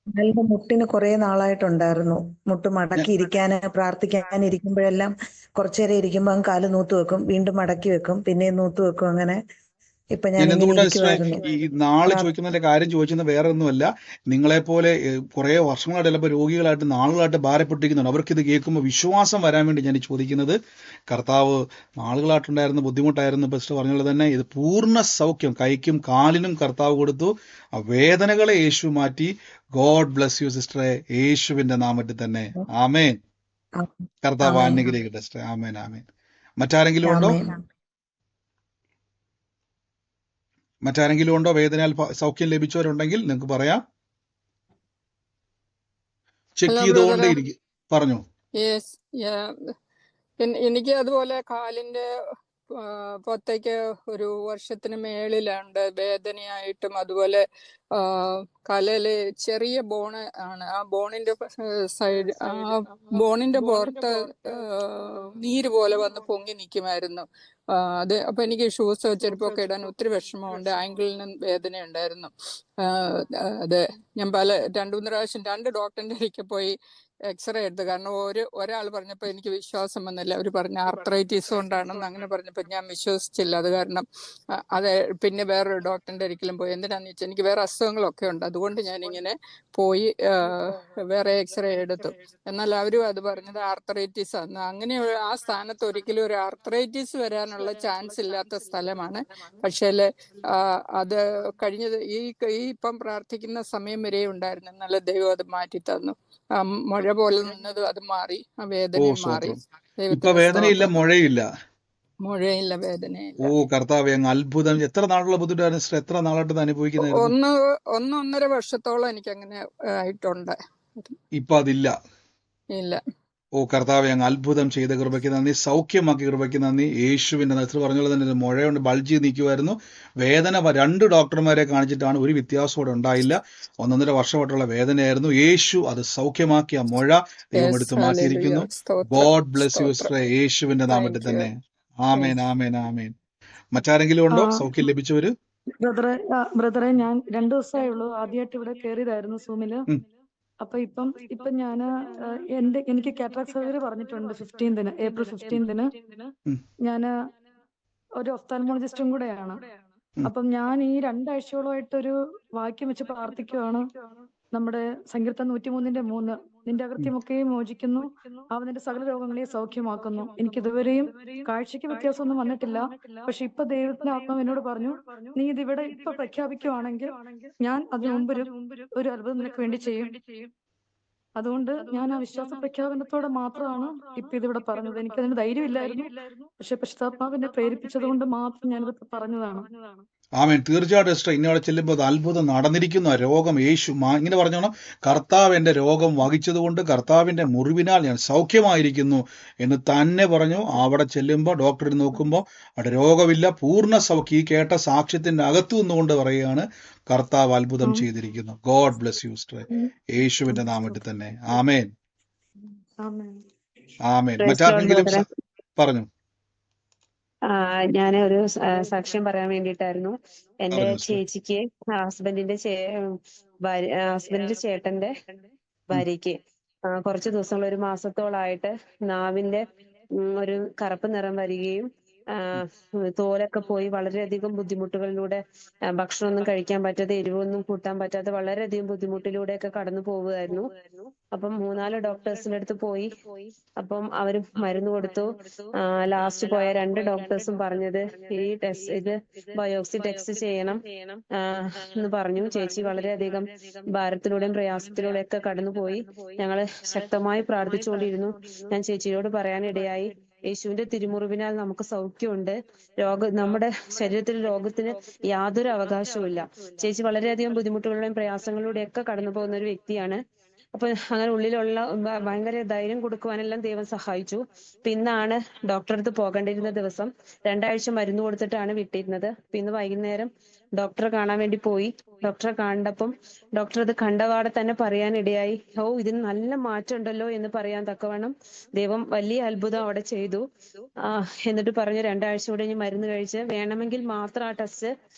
[SPEAKER 12] കാലിന്റെ മുട്ടിന് കുറെ നാളായിട്ടുണ്ടായിരുന്നു. മുട്ട് മടക്കി ഇരിക്കാന് പ്രാർത്ഥിക്കാൻ ഇരിക്കുമ്പോഴെല്ലാം കുറച്ചേരം ഇരിക്കുമ്പോ അങ്ങ് കാല് നൂത്ത് വെക്കും, വീണ്ടും മടക്കി വെക്കും, പിന്നെയും നൂത്ത് വെക്കും. അങ്ങനെ ഇപ്പൊ ഞാൻ
[SPEAKER 1] ഞാൻ
[SPEAKER 12] ഇങ്ങനെ
[SPEAKER 1] എന്തുകൊണ്ടാണ് സിസ്റ്ററെ
[SPEAKER 12] ഇരിക്കുവായിരുന്നു.
[SPEAKER 1] ഈ നാള് ചോദിക്കുന്നതിന്റെ കാര്യം ചോദിക്കുന്നത് വേറെ ഒന്നുമല്ല. നിങ്ങളെപ്പോലെ കുറെ വർഷങ്ങളായിട്ട് ചിലപ്പോൾ രോഗികളായിട്ട് നാളുകളായിട്ട് ഭാരപ്പെട്ടിരിക്കുന്നുണ്ട്. അവർക്ക് ഇത് കേൾക്കുമ്പോൾ വിശ്വാസം വരാൻ വേണ്ടി ഞാൻ ചോദിക്കുന്നത്. കർത്താവ് നാളുകളായിട്ടുണ്ടായിരുന്ന ബുദ്ധിമുട്ടായിരുന്നു സിസ്റ്റർ പറഞ്ഞത് തന്നെ. ഇത് പൂർണ്ണ സൗഖ്യം കൈക്കും കാലിനും കർത്താവ് കൊടുത്തു. ആ വേദനകളെ യേശു മാറ്റി. ഗോഡ് ബ്ലസ് യു സിസ്റ്ററെ, യേശുവിന്റെ നാമത്തിൽ തന്നെ ആമേൻ. കർത്താവ്
[SPEAKER 12] ആമേൻ
[SPEAKER 1] അനുഗ്രഹിക്കട്ടെ സിസ്റ്ററെ. ആമേൻ ആമേൻ. മറ്റാരെങ്കിലും ഉണ്ടോ?
[SPEAKER 12] ആമേൻ.
[SPEAKER 1] മറ്റാരെങ്കിലും ഉണ്ടോ? വേദനയാൽ സൗഖ്യം ലഭിച്ചവരുണ്ടെങ്കിൽ നിങ്ങൾക്ക് പറയാം. ചെക്ക്
[SPEAKER 13] ഹലോ
[SPEAKER 1] ചെയ്തുകൊണ്ടേ
[SPEAKER 13] ബ്രദറെ.
[SPEAKER 1] ഇരിക്കും. പറഞ്ഞു.
[SPEAKER 13] യെസ്. എനിക്ക് അതുപോലെ കാലിന്റെ പുറത്തേക്ക് ഒരു വർഷത്തിന് മേളിലുണ്ട് വേദനയായിട്ടും. അതുപോലെ കാലില് ചെറിയ ബോണ് ആണ്. ആ ബോണിന്റെ സൈഡ്, ആ ബോണിന്റെ പുറത്ത് നീര് പോലെ വന്ന് പൊങ്ങി നിൽക്കുമായിരുന്നു. അത് അപ്പൊ എനിക്ക് ഷൂസ് ചെരുപ്പൊക്കെ ഇടാൻ ഒത്തിരി വിഷമമുണ്ട്. ആങ്കിളിനും വേദന ഉണ്ടായിരുന്നു. അത് ഞാൻ 2-3 പ്രാവശ്യം 2 ഡോക്ടറിന്റെ അടുക്കൽ പോയി എക്സ്റേ എടുത്തു. കാരണം ഒരാൾ പറഞ്ഞപ്പോൾ എനിക്ക് വിശ്വാസം വന്നില്ല. അവർ പറഞ്ഞ ആർത്രൈറ്റീസ് കൊണ്ടാണെന്ന് അങ്ങനെ പറഞ്ഞപ്പോൾ ഞാൻ വിശ്വസിച്ചില്ല. അത് കാരണം അത് പിന്നെ വേറൊരു ഡോക്ടറിന്റെ ഒരിക്കലും പോയി. എന്തിനാന്ന് വെച്ചാൽ എനിക്ക് വേറെ അസുഖങ്ങളൊക്കെ ഉണ്ട്. അതുകൊണ്ട് ഞാനിങ്ങനെ പോയി വേറെ എക്സ്റേ എടുത്തു. എന്നാൽ അവരും അത് പറഞ്ഞത് ആർത്രൈറ്റീസ് ആണ്. അങ്ങനെ ആ സ്ഥാനത്ത് ഒരിക്കലും ഒരു ആർത്രൈറ്റീസ് വരാനുള്ള ചാൻസ് ഇല്ലാത്ത സ്ഥലമാണ്. പക്ഷേ അത് കഴിഞ്ഞത് ഈ ഇപ്പം പ്രാർത്ഥിക്കുന്ന സമയം വരെ ഉണ്ടായിരുന്നു. നല്ല ദൈവം അത് മാറ്റി തന്നു. മഴ പോലെ നിന്നത് അത് മാറി. ആ
[SPEAKER 1] ഓ
[SPEAKER 13] വേദനയും മാറി.
[SPEAKER 1] സ്വത്രം. ഇപ്പൊ
[SPEAKER 13] ദൈവത്തിന്
[SPEAKER 1] വേദനയില്ല,
[SPEAKER 13] സ്തോത്രം.
[SPEAKER 1] മുഴയില്ല.
[SPEAKER 13] മുഴയില്ല, വേദനയില്ല.
[SPEAKER 1] ഓ കർത്താവെ അങ്ങ് അത്ഭുതം. എത്ര നാളുള്ള ബുദ്ധിമുട്ടായിരുന്നു സിസ്റ്റർ? എത്ര നാളായിട്ട് ഇത് അനുഭവിക്കുന്നതായിരുന്നു?
[SPEAKER 13] 1-1.5 വർഷത്തോളം എനിക്ക് അങ്ങനെ ആയിട്ടുണ്ട്.
[SPEAKER 1] ഇപ്പൊ അതില്ല.
[SPEAKER 13] ഇല്ല.
[SPEAKER 1] ഓ കർത്താവെ അങ്ങ് അത്ഭുതം ചെയ്ത കൃപയ്ക്ക് നന്ദി. സൗഖ്യമാക്കി കൃപയ്ക്ക് നന്ദി. യേശുവിന്റെ സിസ്റ്റർ പറഞ്ഞ പോലെ തന്നെ ഒരു മുഴയുണ്ട്, ബൾജി നിൽക്കുമായിരുന്നു. വേദന 2 ഡോക്ടർമാരെ കാണിച്ചിട്ടാണ്, ഒരു വ്യത്യാസം ഇവിടെ ഉണ്ടായില്ല. 1.5 വർഷമായിട്ടുള്ള വേദനയായിരുന്നു. യേശു അത് സൗഖ്യമാക്കി. ആ മുഴ ദൈവം
[SPEAKER 13] യെസ്.
[SPEAKER 1] എടുത്ത്
[SPEAKER 13] ഹല്ലേലൂയ.
[SPEAKER 1] മാറ്റിയിരിക്കുന്നു.
[SPEAKER 13] സ്തോത്രം.
[SPEAKER 1] ഗോഡ് ബ്ലെസ് യു
[SPEAKER 13] സ്തോത്രം.
[SPEAKER 1] സിസ്റ്റർ, യേശുവിന്റെ നാമത്തിൽ
[SPEAKER 13] താങ്ക് യു.
[SPEAKER 1] തന്നെ ആമേൻ ആമേൻ ആമേൻ. മറ്റാരെങ്കിലും
[SPEAKER 11] ആ
[SPEAKER 1] ഉണ്ടോ സൗഖ്യം ലഭിച്ചവര്?
[SPEAKER 11] ബ്രദറെ ഞാൻ 2 ദിവസമേ ഉള്ളൂ. ആദ്യമായിട്ട് ഇവിടെ കയറിയതായിരുന്നു സൂമില്.
[SPEAKER 1] ഉം.
[SPEAKER 11] അപ്പൊ ഇപ്പം ഞാന് എനിക്ക് കാറ്ററാക്ട് സർജറി പറഞ്ഞിട്ടുണ്ട് 15-ന്, ഏപ്രിൽ 15-ന്.
[SPEAKER 1] ഉം.
[SPEAKER 11] ഞാന് ഒരു ഒഫ്താൽമോളജിസ്റ്റും കൂടെയാണ്.
[SPEAKER 1] ഉം.
[SPEAKER 11] അപ്പം ഞാൻ ഈ 2 ആഴ്ചയോളമായിട്ടൊരു വാക്യം വെച്ച് പ്രാർത്ഥിക്കുവാണ്. നമ്മുടെ സങ്കീർത്തനം 103:3, നിന്റെ അകൃത്യമൊക്കെ മോചിക്കുന്നു, അവൻ നിന്റെ സകല രോഗങ്ങളെയും സൗഖ്യമാക്കുന്നു. എനിക്ക് ഇതുവരെയും കാഴ്ചയ്ക്ക് വ്യത്യാസമൊന്നും വന്നിട്ടില്ല. പക്ഷെ ഇപ്പൊ ദൈവത്തിന്റെ ആത്മാവ് എന്നോട് പറഞ്ഞു, നീ ഇതിവിടെ ഇപ്പൊ പ്രഖ്യാപിക്കുവാണെങ്കിൽ ഞാൻ അതിനു മുമ്പ് ഒരു അത്ഭുതം നിനക്ക് വേണ്ടി ചെയ്യും. അതുകൊണ്ട് ഞാൻ ആ വിശ്വാസ പ്രഖ്യാപനത്തോടെ മാത്രമാണ് ഇപ്പൊ ഇതിവിടെ പറഞ്ഞത്. എനിക്കതിന് ധൈര്യമില്ലായിരുന്നു. പക്ഷെ പരിശുദ്ധാത്മാവിനെ പ്രേരിപ്പിച്ചത് കൊണ്ട് മാത്രം ഞാനിത് പറഞ്ഞതാണ്.
[SPEAKER 1] ആമേൻ. തീർച്ചയായിട്ടും സിസ്റ്റർ, ഇനി അവിടെ ചെല്ലുമ്പോൾ അത് അത്ഭുതം നടന്നിരിക്കുന്നു. ആ രോഗം യേശു ഇങ്ങനെ പറഞ്ഞോണം, കർത്താവ് എൻ്റെ രോഗം വഹിച്ചതുകൊണ്ട് കർത്താവിന്റെ മുറിവിനാൽ ഞാൻ സൗഖ്യമായിരിക്കുന്നു എന്ന് തന്നെ പറഞ്ഞു. അവിടെ ചെല്ലുമ്പോൾ ഡോക്ടർ നോക്കുമ്പോൾ അവിടെ രോഗമില്ല, പൂർണ്ണ സൗഖ്യം. ഈ കേട്ട സാക്ഷ്യത്തിന്റെ അകത്തു നിന്നുകൊണ്ട് പറയുകയാണ് കർത്താവ് അത്ഭുതം ചെയ്തിരിക്കുന്നു. ഗോഡ് ബ്ലെസ് യു സിസ്റ്റർ, യേശുവിന്റെ നാമത്തിൽ തന്നെ ആമേൻ ആമേൻ. മറ്റാരെങ്കിലും പറഞ്ഞു?
[SPEAKER 2] ഞാൻ ഒരു സാക്ഷ്യം പറയാൻ വേണ്ടിയിട്ടായിരുന്നു. എന്റെ
[SPEAKER 1] പറഞ്ഞു സിസ്റ്റർ.
[SPEAKER 2] ചേച്ചിക്ക് ഹസ്ബൻഡിന്റെ ചേട്ടന്റെ ഭാര്യയ്ക്ക് കുറച്ച് ദിവസങ്ങൾ, 1 മാസത്തോളായിട്ട് നാവിന്റെ ഒരു കറുപ്പ് നിറം വരികയും തോലൊക്കെ പോയി വളരെയധികം ബുദ്ധിമുട്ടുകളിലൂടെ ഭക്ഷണമൊന്നും കഴിക്കാൻ പറ്റാതെ എരിവൊന്നും കൂട്ടാൻ പറ്റാതെ വളരെയധികം ബുദ്ധിമുട്ടിലൂടെയൊക്കെ കടന്നു പോവുമായിരുന്നു. അപ്പം 3-4 ഡോക്ടേഴ്സിന്റെ അടുത്ത് പോയി. അപ്പം അവര് മരുന്ന് കൊടുത്തു. ലാസ്റ്റ് പോയ 2 ഡോക്ടേഴ്സും പറഞ്ഞത് ഇത് ബയോപ്സി ടെസ്റ്റ് ചെയ്യണം എന്ന് പറഞ്ഞു. ചേച്ചി വളരെയധികം ഭാരത്തിലൂടെയും പ്രയാസത്തിലൂടെയും ഒക്കെ കടന്നുപോയി. ഞങ്ങള് ശക്തമായി പ്രാർത്ഥിച്ചുകൊണ്ടിരുന്നു. ഞാൻ ചേച്ചിയോട് പറയാനിടയായി, യേശുവിന്റെ തിരുമുറിവിനാൽ നമുക്ക് സൗഖ്യമുണ്ട്. നമ്മുടെ ശരീരത്തിൽ രോഗത്തിന് യാതൊരു അവകാശവും ഇല്ല. ചേച്ചി വളരെയധികം ബുദ്ധിമുട്ടുകളുടെയും പ്രയാസങ്ങളിലൂടെയും ഒക്കെ കടന്നു പോകുന്ന ഒരു വ്യക്തിയാണ്. അപ്പൊ അങ്ങനെ ഉള്ളിലുള്ള ഭയങ്കര ധൈര്യം കൊടുക്കുവാനെല്ലാം ദൈവം സഹായിച്ചു. ഇന്നാണ് ഡോക്ടറെ അടുത്ത് പോകേണ്ടിരുന്ന ദിവസം. 2 ആഴ്ച മരുന്ന് കൊടുത്തിട്ടാണ് വിട്ടിരുന്നത്. ഇന്ന് വൈകുന്നേരം ഡോക്ടറെ കാണാൻ വേണ്ടി പോയി. ഡോക്ടറെ കണ്ടപ്പം ഡോക്ടർ അത് കണ്ടപാടെ തന്നെ പറയാനിടയായി, ഇതിന് നല്ല മാറ്റം ഉണ്ടല്ലോ എന്ന് പറയാൻ തക്കവണ്ണം ദൈവം വലിയ അത്ഭുതം അവിടെ ചെയ്തു. എന്നിട്ട് പറഞ്ഞു 2 ആഴ്ച കൂടെ ഇനി മരുന്ന് കഴിച്ച് വേണമെങ്കിൽ മാത്രം ആ ടെസ്റ്റ്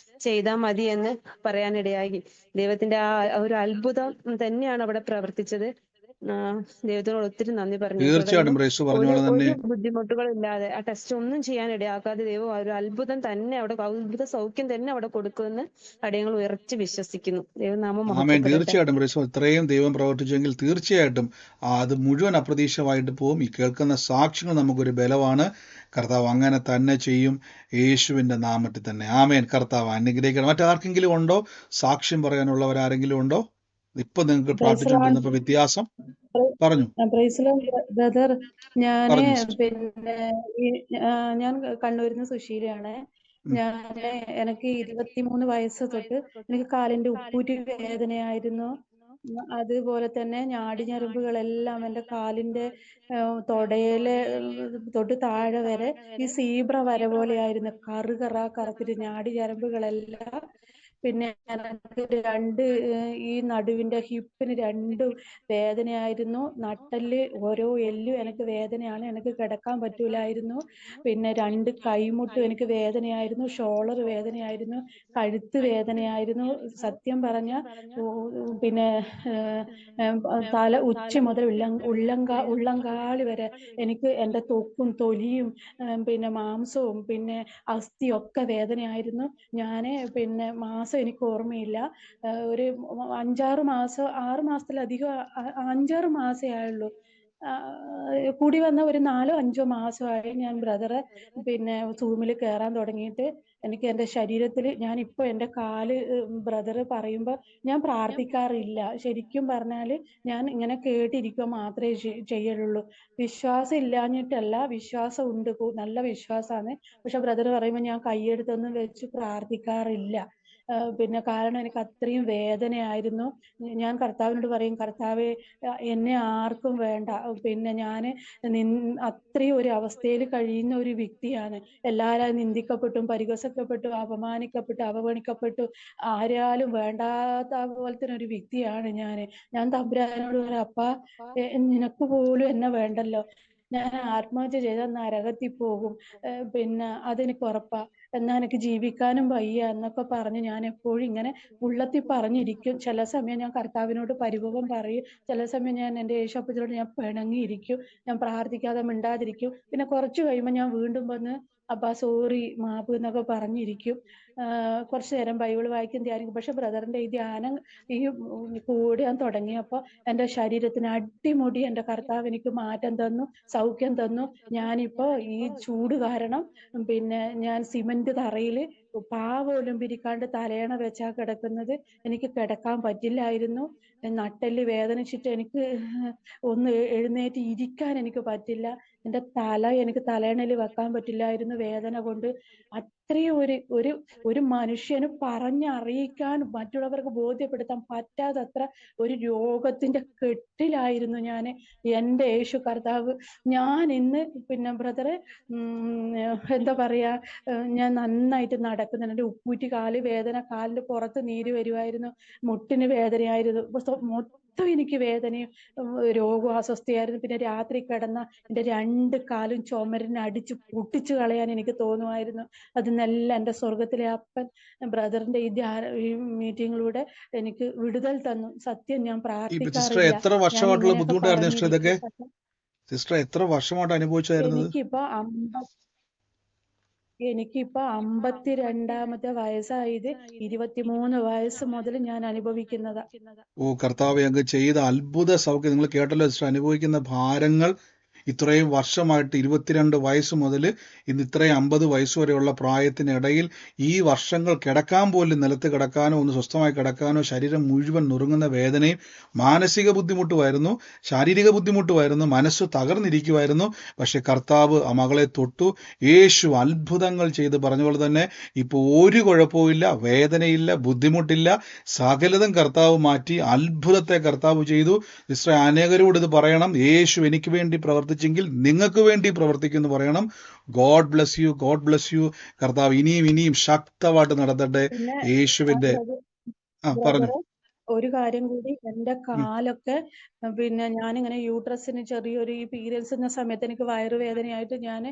[SPEAKER 2] ചെയ്താൽ മതി എന്ന് പറയാനിടയായി. ദൈവത്തിന്റെ ആ ഒരു അത്ഭുതം തന്നെയാണ് അവിടെ പ്രവർത്തിച്ചത്. ദൈവത്തിനോട് ഒത്തിരി നന്ദി പറഞ്ഞു.
[SPEAKER 1] തീർച്ചയായിട്ടും ബ്രേസ് പറഞ്ഞ പോലെ തന്നെ
[SPEAKER 2] ഒരു ബുദ്ധിമുട്ടുകളില്ലാതെ ആ ടെസ്റ്റ് ഒന്നും ചെയ്യാൻ ഇടയാക്കാതെ ദൈവം ഒരു അത്ഭുതം തന്നെ അവിടെ, അത്ഭുത സൗഖ്യം തന്നെ അവിടെ കൊടുക്കുമെന്ന് അടിയങ്ങൾ ഉയർത്തി വിശ്വസിക്കുന്നു. ദൈവനാമം
[SPEAKER 1] ആമേൻ.
[SPEAKER 2] മഹത്വപ്പെടട്ടെ.
[SPEAKER 1] തീർച്ചയായിട്ടും ബ്രേസ് ഇത്രയും ദൈവം പ്രവർത്തിച്ചെങ്കിൽ തീർച്ചയായിട്ടും അത് മുഴുവൻ അപ്രതീക്ഷിതമായിട്ട് പോകും. ഈ കേൾക്കുന്ന സാക്ഷ്യങ്ങൾ നമുക്കൊരു ബലമാണ്. കർത്താവ് അങ്ങനെ തന്നെ ചെയ്യും, യേശുവിൻ്റെ നാമത്തിൽ തന്നെ. ആമേൻ. കർത്താവ് അനുഗ്രഹിക്കണം. മറ്റാർക്കെങ്കിലും ഉണ്ടോ സാക്ഷ്യം പറയാനുള്ളവരാരെങ്കിലും ഉണ്ടോ? ഇപ്പൊ നിങ്ങൾക്ക് പ്രാർത്ഥിച്ചുകൊണ്ടിരുന്നപ്പോ വ്യത്യാസം പറഞ്ഞു.
[SPEAKER 11] ബ്രദർ, ഞാന്
[SPEAKER 1] പറഞ്ഞു സിസ്റ്റർ.
[SPEAKER 11] പിന്നെ ഞാൻ കണ്ണൂരിൽ നിന്ന് സുശീലയാണ്. എനിക്ക് 23 വയസ്സ് തൊട്ട് എനിക്ക് കാലിന്റെ ഉപ്പൂറ്റി വേദനയായിരുന്നു. അതുപോലെ തന്നെ ഞാടിഞരമ്പുകളെല്ലാം എൻ്റെ കാലിന്റെ തൊടയിലെ തൊട്ട് താഴെ വരെ ഈ സീബ്ര വര പോലെയായിരുന്നു. കറുത്തിട്ട് ഞാടിഞരമ്പുകളെല്ലാം. പിന്നെ എനിക്ക് ഈ നടുവിന്റെ ഹിപ്പിന് 2 വേദനയായിരുന്നു. നട്ടെല്ല് ഓരോ എല്ലും എനിക്ക് വേദനയാണ്. എനിക്ക് കിടക്കാൻ പറ്റൂലായിരുന്നു. പിന്നെ 2 കൈമുട്ടും എനിക്ക് വേദനയായിരുന്നു. ഷോൾഡർ വേദനയായിരുന്നു. കഴുത്ത് വേദനയായിരുന്നു. സത്യം പറഞ്ഞ പിന്നെ തല ഉച്ച മുതൽ ഉള്ളങ്കാളി വരെ എനിക്ക് എൻ്റെ തൊക്കും തൊലിയും പിന്നെ മാംസവും പിന്നെ അസ്ഥിയൊക്കെ വേദനയായിരുന്നു. ഞാന് പിന്നെ മാസം എനിക്ക് ഓർമ്മയില്ല, ഒരു 5-6 മാസം, 6 മാസത്തിലധികം, 5-6 മാസേ ആയുള്ളൂ. കൂടി വന്ന ഒരു 4-5 മാസമായി ഞാൻ ബ്രദറെ പിന്നെ സൂമിൽ കയറാൻ തുടങ്ങിയിട്ട്. എനിക്ക് എൻ്റെ ശരീരത്തിൽ, ഞാനിപ്പോൾ എൻ്റെ കാല് ബ്രദർ പറയുമ്പോൾ ഞാൻ പ്രാർത്ഥിക്കാറില്ല. ശരിക്കും പറഞ്ഞാൽ ഞാൻ ഇങ്ങനെ കേട്ടിരിക്കുക മാത്രമേ ചെയ്യുള്ളൂ. വിശ്വാസം ഇല്ലാഞ്ഞിട്ടല്ല, വിശ്വാസം ഉണ്ട്, നല്ല വിശ്വാസമാണ്. പക്ഷെ ബ്രദർ പറയുമ്പോൾ ഞാൻ കൈയെടുത്തൊന്നും വെച്ച് പ്രാർത്ഥിക്കാറില്ല. പിന്നെ കാരണം എനിക്ക് അത്രയും വേദനയായിരുന്നു. ഞാൻ കർത്താവിനോട് പറയും, കർത്താവേ എന്നെ ആർക്കും വേണ്ട. പിന്നെ ഞാൻ അത്രയും ഒരു അവസ്ഥയിൽ കഴിയുന്ന ഒരു വ്യക്തിയാണ്. എല്ലാവരും നിന്ദിക്കപ്പെട്ടും പരിഹസിക്കപ്പെട്ടു അപമാനിക്കപ്പെട്ടു അവഗണിക്കപ്പെട്ടു ആരാലും വേണ്ടാത്ത പോലത്തെ ഒരു വ്യക്തിയാണ് ഞാൻ തമ്പുരാനോട് പറയാം, അപ്പാ നിനക്ക് പോലും എന്നെ വേണ്ടല്ലോ, ഞാൻ ആത്മഹത്യ ചെയ്താൽ നരകത്തിൽ പോകും, പിന്നെ അതെനിക്ക് ഉറപ്പാ, എന്നാ എനിക്ക് ജീവിക്കാനും വയ്യ എന്നൊക്കെ പറഞ്ഞ് ഞാൻ എപ്പോഴും ഇങ്ങനെ ഉള്ളത്തിൽ പറഞ്ഞിരിക്കും. ചില സമയം ഞാൻ കർത്താവിനോട് പരിഭവം പറയും, ചില സമയം ഞാൻ എൻ്റെ യേശുപ്പച്ചനോട് ഞാൻ പിണങ്ങിയിരിക്കും, ഞാൻ പ്രാർത്ഥിക്കാതെ മിണ്ടാതിരിക്കും. പിന്നെ കുറച്ച് കഴിയുമ്പോൾ ഞാൻ വീണ്ടും വന്ന് അപ്പാ സോറി മാപ്പ് എന്നൊക്കെ പറഞ്ഞിരിക്കും. കുറച്ചു നേരം ബൈബിൾ വായിക്കും, ധ്യാനിക്കും. പക്ഷെ ബ്രദറിന്റെ ഈ ധ്യാനം കൂടാൻ തുടങ്ങിയപ്പോൾ എൻ്റെ ശരീരത്തിന് അടിമുടി എൻ്റെ കർത്താവ് എനിക്ക് മാറ്റം തന്നു, സൗഖ്യം തന്നു. ഞാനിപ്പോ ഈ ചൂട് കാരണം പിന്നെ ഞാൻ സിമന്റ് തറയിൽ പാവോലും പിരിക്കാണ്ട് തലയണ വെച്ചാ കിടക്കുന്നത്. എനിക്ക് കിടക്കാൻ പറ്റില്ലായിരുന്നു. നട്ടെല്ല് വേദനിച്ചിട്ട് എനിക്ക് ഒന്ന് എഴുന്നേറ്റ് ഇരിക്കാൻ എനിക്ക് പറ്റില്ല. എൻ്റെ എനിക്ക് തലയണയിൽ വെക്കാൻ പറ്റില്ലായിരുന്നു വേദന കൊണ്ട്. അത്രയും ഒരു മനുഷ്യന് പറഞ്ഞറിയിക്കാൻ, മറ്റുള്ളവർക്ക് ബോധ്യപ്പെടുത്താൻ പറ്റാത്തത്ര ഒരു രോഗത്തിന്റെ കെട്ടിലായിരുന്നു ഞാൻ. എൻ്റെ യേശു കർത്താവ്, ഞാൻ ഇന്ന് പിന്നെ ബ്രദറെ എന്താ പറയാ, ഞാൻ നന്നായിട്ട് നടക്കുന്നുണ്ട്. എൻ്റെ ഉപ്പൂറ്റി കാല് വേദന, കാലിന്റെ പുറത്ത് നീര് വരുമായിരുന്നു, മുട്ടിന് വേദനയായിരുന്നു, മൊത്തം എനിക്ക് വേദനയും രോഗവും അസ്വസ്ഥയായിരുന്നു. പിന്നെ രാത്രി കിടന്ന എൻ്റെ 2 കാലും ചുമരിനെ അടിച്ച് പൊട്ടിച്ചു കളയാൻ എനിക്ക് തോന്നുമായിരുന്നു. അതിനെല്ലാം എൻ്റെ സ്വർഗത്തിലെ അപ്പൻ ബ്രദറിന്റെ ഈ മീറ്റിങ്ങിലൂടെ എനിക്ക് വിടുതൽ തന്നു. സത്യം, ഞാൻ
[SPEAKER 1] സിസ്റ്റർ
[SPEAKER 11] പ്രാർത്ഥിക്കാറില്ല,
[SPEAKER 1] എത്ര
[SPEAKER 11] ഞാൻ
[SPEAKER 1] വർഷമായിട്ടുള്ള
[SPEAKER 11] ഇങ്ങനെയൊക്കെ
[SPEAKER 1] ബുദ്ധിമുട്ടായിരുന്നു സിസ്റ്റർ ഇതൊക്കെ?
[SPEAKER 11] പറഞ്ഞിരിക്കും.
[SPEAKER 1] സിസ്റ്റർ എത്ര വർഷമായിട്ട് അനുഭവിച്ചായിരുന്നത്?
[SPEAKER 11] എനിക്കിപ്പോ
[SPEAKER 5] എനിക്കിപ്പോ 52 വയസ്സായത് 23 വയസ്സ് മുതൽ ഞാൻ അനുഭവിക്കുന്നതാ.
[SPEAKER 1] ഓ കർത്താവെ, അങ്ങ് ചെയ്ത അത്ഭുത സൗഖ്യം നിങ്ങൾ കേട്ടല്ലോ സിസ്റ്റർ. അനുഭവിക്കുന്ന ഭാരങ്ങൾ ഇത്രയും വർഷമായിട്ട് 22 വയസ്സ് മുതൽ ഇന്ന് ഇത്രയും 50 വയസ്സ് വരെയുള്ള പ്രായത്തിനിടയിൽ ഈ വർഷങ്ങൾ കിടക്കാൻ പോലും നിലത്ത് കിടക്കാനോ ഒന്ന് സ്വസ്ഥമായി കിടക്കാനോ ശരീരം മുഴുവൻ നുറുങ്ങുന്ന വേദനയും മാനസിക ബുദ്ധിമുട്ടുമായിരുന്നു, ശാരീരിക ബുദ്ധിമുട്ടുമായിരുന്നു, മനസ്സ് തകർന്നിരിക്കുമായിരുന്നു. പക്ഷെ കർത്താവ് ആ മകളെ തൊട്ടു. യേശു അത്ഭുതങ്ങൾ ചെയ്ത് പറഞ്ഞ പോലെ തന്നെ ഇപ്പോൾ ഒരു കുഴപ്പവുമില്ല, വേദനയില്ല, ബുദ്ധിമുട്ടില്ല. സകലതും കർത്താവ് മാറ്റി. അത്ഭുതത്തെ കർത്താവ് ചെയ്തു. സിസ്റ്റർ, അനേകരോട് ഇത് പറയണം. യേശു എനിക്ക് വേണ്ടി പ്രവർത്തിച്ചെങ്കിൽ നിങ്ങൾക്ക് വേണ്ടി പ്രവർത്തിക്കുമെന്ന് പറയണം. God bless you, God bless you. കർത്താവ് ഇനിയും ശക്തമായിട്ട് നടത്തട്ടെ.
[SPEAKER 5] പിന്നെ
[SPEAKER 1] യേശുവിന്റെ പറഞ്ഞു.
[SPEAKER 5] ബ്രദറെ, ഒരു കാര്യം കൂടി, എന്റെ കാലൊക്കെ പിന്നെ ഞാനിങ്ങനെ യൂട്രസിന് ചെറിയൊരു ഈ പീരിയഡ്സിന്റെ സമയത്ത് എനിക്ക് വയറുവേദനയായിട്ട് ഞാൻ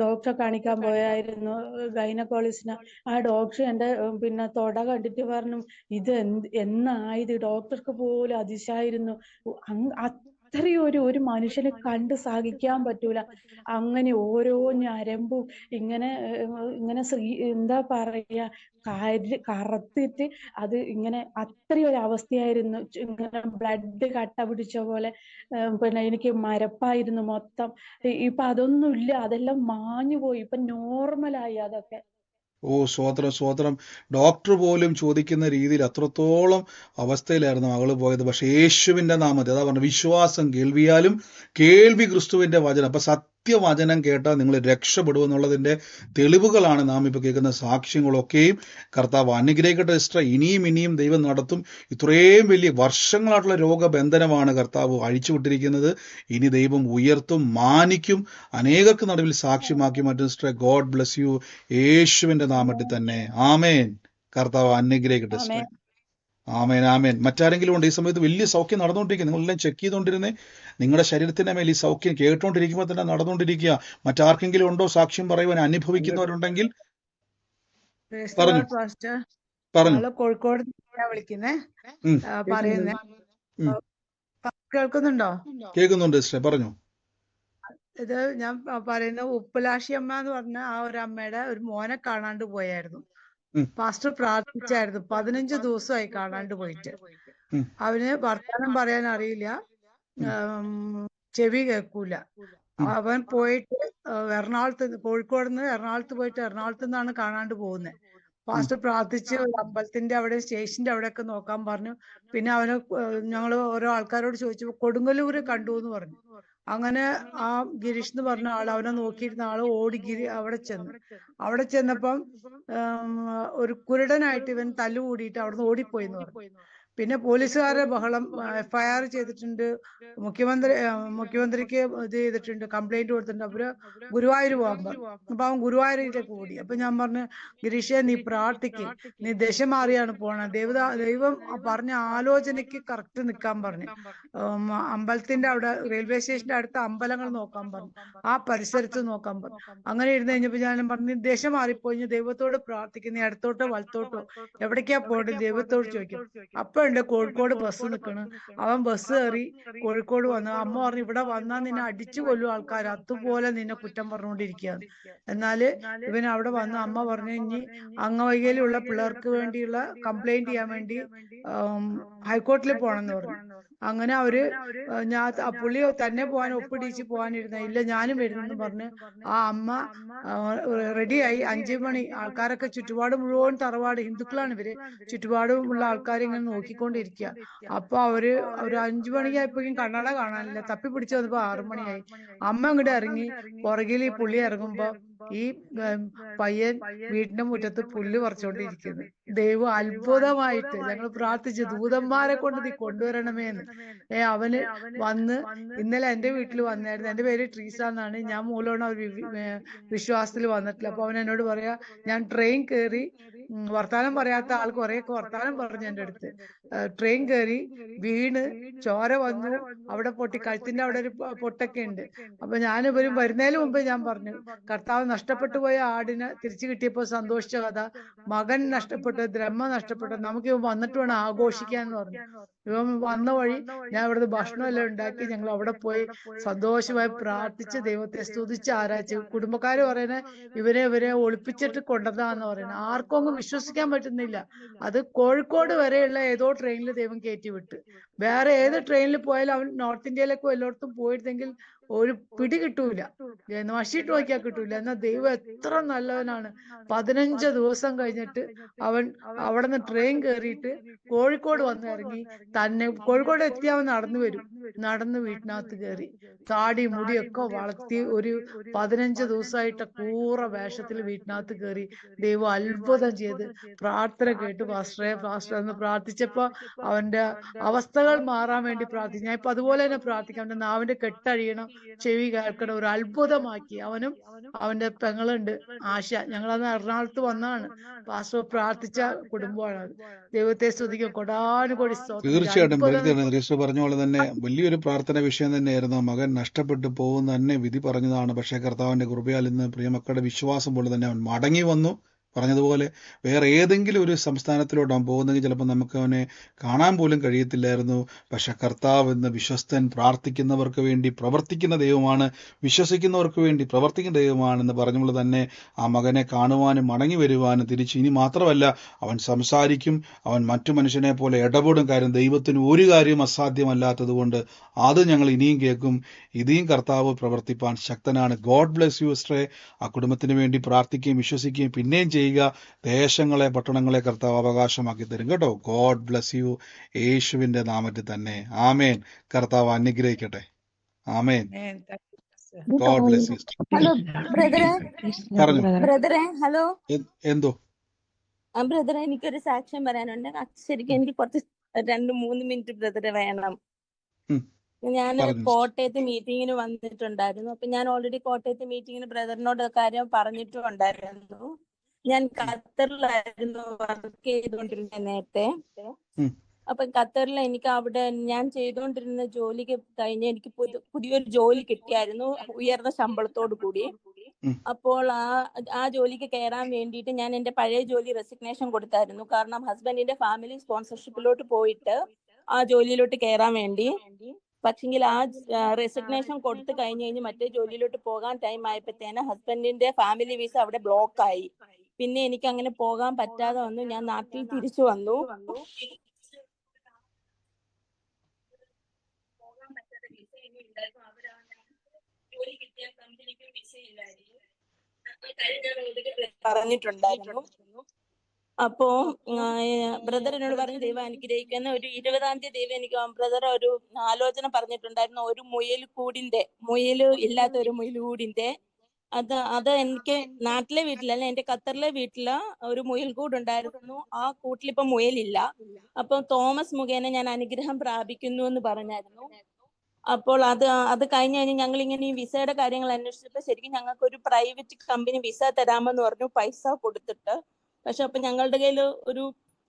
[SPEAKER 5] ഡോക്ടറെ കാണിക്കാൻ പോയായിരുന്നു, ഗൈനക്കോളജിസ്റ്റിനെ. ആ ഡോക്ടർ എന്റെ പിന്നെ തൊട കണ്ടിട്ട് പറഞ്ഞു, ഇത് എന്നായത്? ഡോക്ടർക്ക് പോലും അതിശയായിരുന്നു. അത്രയും ഒരു മനുഷ്യനെ കണ്ട് സഹിക്കാൻ പറ്റൂല. അങ്ങനെ ഓരോ ഞരമ്പും ഇങ്ങനെ എന്താ പറയാ, കറുത്തിട്ട് അത് ഇങ്ങനെ അത്രയും ഒരു അവസ്ഥയായിരുന്നു. ഇങ്ങനെ ബ്ലഡ് കട്ട പിടിച്ച പോലെ. പിന്നെ എനിക്ക് മരപ്പായിരുന്നു മൊത്തം. ഇപ്പൊ അതൊന്നുമില്ല, അതെല്ലാം മാഞ്ഞു പോയി. ഇപ്പൊ നോർമലായി അതൊക്കെ.
[SPEAKER 1] ഓ സ്വോത്രം. ഡോക്ടർ പോലും ചോദിക്കുന്ന രീതിയിൽ അത്രത്തോളം അവസ്ഥയിലായിരുന്നു മകള് പോയത്. പക്ഷെ യേശുവിന്റെ നാമത്തിൽ, അതാ പറഞ്ഞു, വിശ്വാസം കേൾവിയാലും കേൾവി ക്രിസ്തുവിന്റെ വചനം. അപ്പൊ സത്യവചനം കേട്ടാൽ നിങ്ങൾ രക്ഷപ്പെടുമെന്നുള്ളതിന്റെ തെളിവുകളാണ് നാം ഇപ്പൊ കേൾക്കുന്ന സാക്ഷ്യങ്ങളൊക്കെയും. കർത്താവ് അനുഗ്രഹിക്കട്ടെ സിസ്റ്റർ. ഇനിയും ദൈവം നടത്തും. ഇത്രയും വലിയ വർഷങ്ങളായിട്ടുള്ള രോഗബന്ധനമാണ് കർത്താവ് അഴിച്ചുവിട്ടിരിക്കുന്നത്. ഇനി ദൈവം ഉയർത്തും, മാനിക്കും, അനേകർക്ക് നടുവിൽ സാക്ഷ്യമാക്കി മാറ്റും. Sister, God bless you. യേശുവിന്റെ നാമത്തിൽ തന്നെ. ആമേൻ. കർത്താവ് അനുഗ്രഹിക്കട്ടെ സിസ്റ്റർ. ആമേൻ. മറ്റാരെങ്കിലും ഉണ്ട് ഈ സമയത്ത്? വലിയ സൗഖ്യം നടന്നുകൊണ്ടിരിക്കുക. നിങ്ങളെല്ലാം ചെക്ക് ചെയ്തുകൊണ്ടിരുന്നേ. നിങ്ങളുടെ ശരീരത്തിന്റെ മേൽ ഈ സൗഖ്യം കേട്ടുകൊണ്ടിരിക്കുമ്പോൾ തന്നെ നടന്നുകൊണ്ടിരിക്കുക. മറ്റാർക്കെങ്കിലും ഉണ്ടോ സാക്ഷ്യം പറയുവാൻ? അനുഭവിക്കുന്നവരുണ്ടെങ്കിൽ പറഞ്ഞു.
[SPEAKER 14] കോഴിക്കോട് വിളിക്കുന്നേ പറയുന്നേ. കേൾക്കുന്നുണ്ടോ?
[SPEAKER 1] കേൾക്കുന്നുണ്ട് സിസ്റ്റർ, പറഞ്ഞു.
[SPEAKER 14] ഇത് ഞാൻ പറയുന്ന ഉപ്പലാശി അമ്മ എന്ന് പറഞ്ഞ ആ ഒരു അമ്മയുടെ ഒരു മോനെ കാണാണ്ട് പോയായിരുന്നു. പാസ്റ്റർ പ്രാർത്ഥിച്ചായിരുന്നു. 15 ദിവസമായി കാണാണ്ട് പോയിട്ട്. അവന് വർത്തമാനം പറയാൻ അറിയില്ല, ചെവി കേൾക്കൂല. അവൻ പോയിട്ട് കോഴിക്കോട് നിന്ന് എറണാകുളത്ത് പോയിട്ട് എറണാകുളത്ത് നിന്നാണ് കാണാണ്ട് പോകുന്നത്. പാസ്റ്റർ പ്രാർത്ഥിച്ച് അമ്പലത്തിന്റെ അവിടെ സ്റ്റേഷന്റെ അവിടെയൊക്കെ നോക്കാൻ പറഞ്ഞു. പിന്നെ അവന് ഞങ്ങൾ ഓരോ ആൾക്കാരോട് ചോദിച്ചപ്പോൾ കൊടുങ്ങല്ലൂര് കണ്ടു എന്ന് പറഞ്ഞു. അങ്ങനെ ആ ഗിരീഷ് എന്ന് പറഞ്ഞ ആൾ, അവനെ നോക്കിയിരുന്ന ആള് ഓടി അവിടെ ചെന്നപ്പം ഒരു കുരുടനായിട്ട് ഇവൻ തല്ലുകൂടിയിട്ട് അവിടുന്ന് ഓടിപ്പോയി എന്ന് പറഞ്ഞു. പിന്നെ പോലീസുകാരെ ബഹളം, FIR ചെയ്തിട്ടുണ്ട്, മുഖ്യമന്ത്രിക്ക് ഇത് ചെയ്തിട്ടുണ്ട്, കംപ്ലൈന്റ് കൊടുത്തിട്ടുണ്ട്. അവര് ഗുരുവായൂർ പോകാൻ പറഞ്ഞു. അപ്പൊ അവൻ ഗുരുവായൂരിലേക്ക് ഓടി. അപ്പൊ ഞാൻ പറഞ്ഞു, ഗിരീഷെ നീ പ്രാർത്ഥിക്ക്, നീ ദശ മാറിയാണ് പോണത്, ദൈവം പറഞ്ഞ ആലോചനയ്ക്ക് കറക്റ്റ് നിൽക്കാൻ പറഞ്ഞു. അമ്പലത്തിന്റെ അവിടെ റെയിൽവേ സ്റ്റേഷന്റെ അടുത്ത അമ്പലങ്ങൾ നോക്കാൻ പറഞ്ഞു, ആ പരിസരത്ത് നോക്കാൻ പറഞ്ഞു. അങ്ങനെ ഇരുന്ന് കഴിഞ്ഞപ്പോ ഞാൻ പറഞ്ഞു, ദശ മാറിപ്പോയി, ദൈവത്തോട് പ്രാർത്ഥിക്കുന്ന, നീ അടുത്തോട്ടോ വലത്തോട്ടോ എവിടേക്കാ പോകേണ്ടത് ദൈവത്തോട് ചോദിക്കും. അപ്പൊ ഉണ്ട് കോഴിക്കോട് ബസ് നിൽക്കണം. അവൻ ബസ് കയറി കോഴിക്കോട് വന്നു. അമ്മ പറഞ്ഞു, ഇവിടെ വന്നാൽ നിന്നെ അടിച്ചു കൊല്ലും ആൾക്കാർ, അതുപോലെ നിന്നെ കുറ്റം പറഞ്ഞുകൊണ്ടിരിക്കുകയാണ്. എന്നാല് ഇവൻ അവിടെ വന്നു. അമ്മ പറഞ്ഞു, ഇനി അംഗവൈകല്യമുള്ള പിള്ളേർക്ക് വേണ്ടിയുള്ള കംപ്ലൈന്റ് ചെയ്യാൻ വേണ്ടി ഹൈക്കോടതിയിൽ പോകണമെന്ന് പറഞ്ഞു. അങ്ങനെ അവര് പുള്ളി തന്നെ ഒപ്പിടിച്ച് പോകാനിരുന്ന, ഇല്ല ഞാനും വരുന്നെന്ന് പറഞ്ഞ് ആ അമ്മ റെഡിയായി. 5 മണി ആൾക്കാരൊക്കെ ചുറ്റുപാട് മുഴുവൻ തറവാട് ഹിന്ദുക്കളാണ് ഇവര്, ചുറ്റുപാടുമുള്ള ആൾക്കാരെ ഇങ്ങനെ നോക്കിക്കൊണ്ടിരിക്കുക. അപ്പൊ ഒരു 5 മണിയായപ്പോഴും കണ്ണട കാണാനില്ല. തപ്പി പിടിച്ച് വന്നപ്പോ 6 മണിയായി. അമ്മ അങ്ങോട്ട് ഇറങ്ങി. പുറകിൽ ഈ പുള്ളി ഇറങ്ങുമ്പോ ഈ പയ്യൻ വീടിന്റെ മുറ്റത്ത് പുല്ല് പറിച്ചോണ്ടിരിക്കുന്നു. ദൈവം അത്ഭുതമായിട്ട് ഞങ്ങൾ പ്രാർത്ഥിച്ചു, ദൂതന്മാരെ കൊണ്ട് നീ കൊണ്ടുവരണമേന്ന്. അവന് വന്ന് ഇന്നലെ എന്റെ വീട്ടിൽ വന്നായിരുന്നു. എന്റെ പേര് ട്രീസ എന്നാണ്. ഞാൻ മൂലമാണ് വിശ്വാസത്തിൽ വന്നിട്ടില്ല. അപ്പൊ അവൻ എന്നോട് പറയാ, ഞാൻ ട്രെയിൻ കയറി വർത്താനം പറയാത്ത ആൾ കുറെയൊക്കെ വർത്താനം പറഞ്ഞു എൻ്റെ അടുത്ത്. ട്രെയിൻ കയറി വീണ് ചോര വന്നു, അവിടെ പൊട്ടി, കഴുത്തിന്റെ അവിടെ ഒരു പൊട്ടൊക്കെ ഉണ്ട്. അപ്പൊ ഞാൻ ഇവരും വരുന്നതിന് മുമ്പ് ഞാൻ പറഞ്ഞു, കർത്താവ് നഷ്ടപ്പെട്ടു പോയ ആടിനെ തിരിച്ചു കിട്ടിയപ്പോൾ സന്തോഷിച്ച കഥ, മകൻ നഷ്ടപ്പെട്ടു, ബ്രഹ്മ നഷ്ടപ്പെട്ടു, നമുക്ക് ഇവൻ വന്നിട്ട് വേണം ആഘോഷിക്കാന്ന് പറഞ്ഞു. ഇവൻ വന്ന വഴി ഞാൻ ഇവിടുന്ന് ഭക്ഷണം എല്ലാം ഉണ്ടാക്കി ഞങ്ങൾ അവിടെ പോയി സന്തോഷമായി പ്രാർത്ഥിച്ച് ദൈവത്തെ സ്തുതിച്ച് ആരാധിച്ചു. കുടുംബക്കാര് പറയുന്നത് ഇവരെ ഒളിപ്പിച്ചിട്ട് കൊണ്ടുവന്നതാന്ന് പറയുന്നത്. ആർക്കും ഒന്നും വിശ്വസിക്കാൻ പറ്റുന്നില്ല. അത് കോഴിക്കോട് വരെയുള്ള ഏതോ ട്രെയിനിൽ ദൈവം കയറ്റി വിട്ട്. വേറെ ഏത് ട്രെയിനിൽ പോയാലും അവൻ നോർത്ത് ഇന്ത്യയിലേക്ക് എല്ലായിടത്തും പോയിരുന്നെങ്കിൽ ഒരു പിടി കിട്ടൂല, നശിട്ട് നോക്കിയാൽ കിട്ടൂല. എന്നാൽ ദൈവം എത്ര നല്ലവനാണ്. 15 ദിവസം കഴിഞ്ഞിട്ട് അവൻ അവിടെ നിന്ന് ട്രെയിൻ കയറിയിട്ട് കോഴിക്കോട് വന്ന് ഇറങ്ങി. തന്നെ കോഴിക്കോട് എത്തി അവൻ നടന്ന് വീട്ടിനകത്ത് കയറി, താടി മുടിയൊക്കെ വളർത്തി ഒരു 15 ദിവസമായിട്ട് കൂറ വേഷത്തിൽ വീട്ടിനകത്ത് കയറി. ദൈവം അത്ഭുതം ചെയ്ത് പ്രാർത്ഥന കേട്ട് പാസ്റ്ററെ എന്ന് പ്രാർത്ഥിച്ചപ്പോ അവന്റെ അവസ്ഥകൾ മാറാൻ വേണ്ടി പ്രാർത്ഥിച്ചു. ഞാൻ ഇപ്പൊ അതുപോലെ തന്നെ പ്രാർത്ഥിക്കാം. അവന്റെ നാവിന്റെ കെട്ടഴിയണം, ചെവി കേൾക്കണം, ഒരു അത്ഭുതമാക്കി. അവനും അവന്റെ പെങ്ങളുണ്ട് ആശ, ഞങ്ങളന്ന് എറണാകുളത്ത് വന്നാണ്. പാസ്റ്റർ പ്രാർത്ഥിച്ച കുടുംബമാണ് അത്. ദൈവത്തെ സ്തുതിക്കും, കൊടാനുകൊടി സ്തോത്രം.
[SPEAKER 1] തീർച്ചയായിട്ടും രജിസ്റ്റർ പറഞ്ഞ പോലെ തന്നെ വലിയൊരു പ്രാർത്ഥന വിഷയം തന്നെയായിരുന്നു. മകൻ നഷ്ടപ്പെട്ടു പോകുന്ന തന്നെ വിധി പറഞ്ഞതാണ്. പക്ഷേ കർത്താവിന്റെ കൃപയാൽ ഇന്ന് പ്രിയമക്കളുടെ വിശ്വാസം പോലെ തന്നെ അവൻ മടങ്ങി വന്നു. പറഞ്ഞതുപോലെ വേറെ ഏതെങ്കിലും ഒരു സംസ്ഥാനത്തിലോട്ട് അവൻ പോകുന്നെങ്കിൽ ചിലപ്പോൾ നമുക്ക് അവനെ കാണാൻ പോലും കഴിയത്തില്ലായിരുന്നു. പക്ഷെ കർത്താവ് ഇന്ന് വിശ്വസ്തൻ, പ്രാർത്ഥിക്കുന്നവർക്ക് വേണ്ടി പ്രവർത്തിക്കുന്ന ദൈവമാണ്, വിശ്വസിക്കുന്നവർക്ക് വേണ്ടി പ്രവർത്തിക്കുന്ന ദൈവമാണെന്ന് പറഞ്ഞുകൊണ്ട് തന്നെ ആ മകനെ കാണുവാനും മടങ്ങി വരുവാനും തിരിച്ച്, ഇനി മാത്രമല്ല അവൻ സംസാരിക്കും, അവൻ മറ്റു മനുഷ്യനെ പോലെ ഇടപെടും. കാര്യം ദൈവത്തിന് ഒരു കാര്യം അസാധ്യമല്ലാത്തത് കൊണ്ട് അത് ഞങ്ങൾ ഇനിയും കേൾക്കും. ഇനിയും കർത്താവ് പ്രവർത്തിപ്പാൻ ശക്തനാണ്. ഗോഡ് ബ്ലെസ് യു സിസ്റ്ററെ. ആ കുടുംബത്തിന് വേണ്ടി പ്രാർത്ഥിക്കുകയും വിശ്വസിക്കുകയും പിന്നെയും ചെയ്യുക. ദേശങ്ങളെ, പട്ടണങ്ങളെ കർത്താവ് അവകാശമാക്കി തരും കേട്ടോ. ഗോഡ് ബ്ലെസ് യു, യേശുവിന്റെ നാമത്തിൽ തന്നെ. ആമേൻ. കർത്താവ് അനുഗ്രഹിക്കട്ടെ. ആമേൻ. God bless you.
[SPEAKER 7] ഹലോ ബ്രദറെ,
[SPEAKER 1] പറഞ്ഞു.
[SPEAKER 7] ബ്രദറെ ഹലോ.
[SPEAKER 1] എന്തോ
[SPEAKER 7] ബ്രദറെ, എനിക്കൊരു സാക്ഷ്യം പറയാനുണ്ട്. ശരിക്കും എനിക്ക് കുറച്ച് 2-3 മിനിറ്റ് ബ്രദറെ വേണം. ഞാൻ കോട്ടയത്ത് മീറ്റിങ്ങിന് വന്നിട്ടുണ്ടായിരുന്നു. അപ്പൊ ഞാൻ ഓൾറെഡി കോട്ടയത്ത് മീറ്റിങ്ങിന് ബ്രദറിനോട് കാര്യം പറഞ്ഞിട്ടുണ്ടായിരുന്നു. ഞാൻ ഖത്തറിലായിരുന്നു വർക്ക് ചെയ്തുകൊണ്ടിരുന്നത് നേരത്തെ. അപ്പൊ ഖത്തറിൽ എനിക്ക് അവിടെ ഞാൻ ചെയ്തുകൊണ്ടിരുന്ന ജോലിക്ക് കഴിഞ്ഞ് എനിക്ക് പുതിയൊരു ജോലി കിട്ടിയായിരുന്നു, ഉയർന്ന ശമ്പളത്തോടു കൂടി. അപ്പോൾ ആ ജോലിക്ക് കയറാൻ വേണ്ടിയിട്ട് ഞാൻ എന്റെ പഴയ ജോലി റെസിഗ്നേഷൻ കൊടുത്തായിരുന്നു. കാരണം ഹസ്ബൻഡിന്റെ ഫാമിലി സ്പോൺസർഷിപ്പിലോട്ട് പോയിട്ട് ആ ജോലിയിലോട്ട് കയറാൻ വേണ്ടി. പക്ഷെങ്കിൽ ആ റെസിഗ്നേഷൻ കൊടുത്തു കഴിഞ്ഞ് മറ്റേ ജോലിയിലോട്ട് പോകാൻ ടൈം ആയപ്പോഴത്തേന് ഹസ്ബൻഡിന്റെ ഫാമിലി വിസ അവിടെ ബ്ലോക്ക് ആയി. പിന്നെ എനിക്ക് അങ്ങനെ പോകാൻ പറ്റാതെ വന്നു. ഞാൻ നാട്ടിൽ തിരിച്ചു വന്നു. ജോലി കിട്ടിയ കമ്പനിക്ക് വിസ ഇല്ലായിരുന്നു പറഞ്ഞിട്ടുണ്ടായിരുന്നു. അപ്പോ ബ്രദർ എന്നോട് പറഞ്ഞു ദൈവം അനുഗ്രഹിക്കുന്ന ഒരു 20-ാം തീയതി ദൈവം എനിക്ക് ബ്രദർ ഒരു ആലോചന പറഞ്ഞിട്ടുണ്ടായിരുന്നു. ഒരു മുയൽ ഇല്ലാത്ത ഒരു മുയൽകൂടിന്റെ അത് എനിക്ക് നാട്ടിലെ വീട്ടിലല്ല, എന്റെ ഖത്തറിലെ വീട്ടില് ഒരു മുയൽ കൂടുണ്ടായിരുന്നു. ആ കൂട്ടിലിപ്പം മുയലില്ല. അപ്പൊ തോമസ് മുഖേന ഞാൻ അനുഗ്രഹം പ്രാപിക്കുന്നു എന്ന് പറഞ്ഞായിരുന്നു. അപ്പോൾ അത് കഴിഞ്ഞ് ഞങ്ങൾ ഇങ്ങനെ ഈ വിസയുടെ കാര്യങ്ങൾ അന്വേഷിച്ചപ്പോൾ ശരിക്കും ഞങ്ങൾക്ക് ഒരു പ്രൈവറ്റ് കമ്പനി വിസ തരാമെന്ന് പറഞ്ഞു, പൈസ കൊടുത്തിട്ട്. പക്ഷെ അപ്പൊ ഞങ്ങളുടെ കയ്യിൽ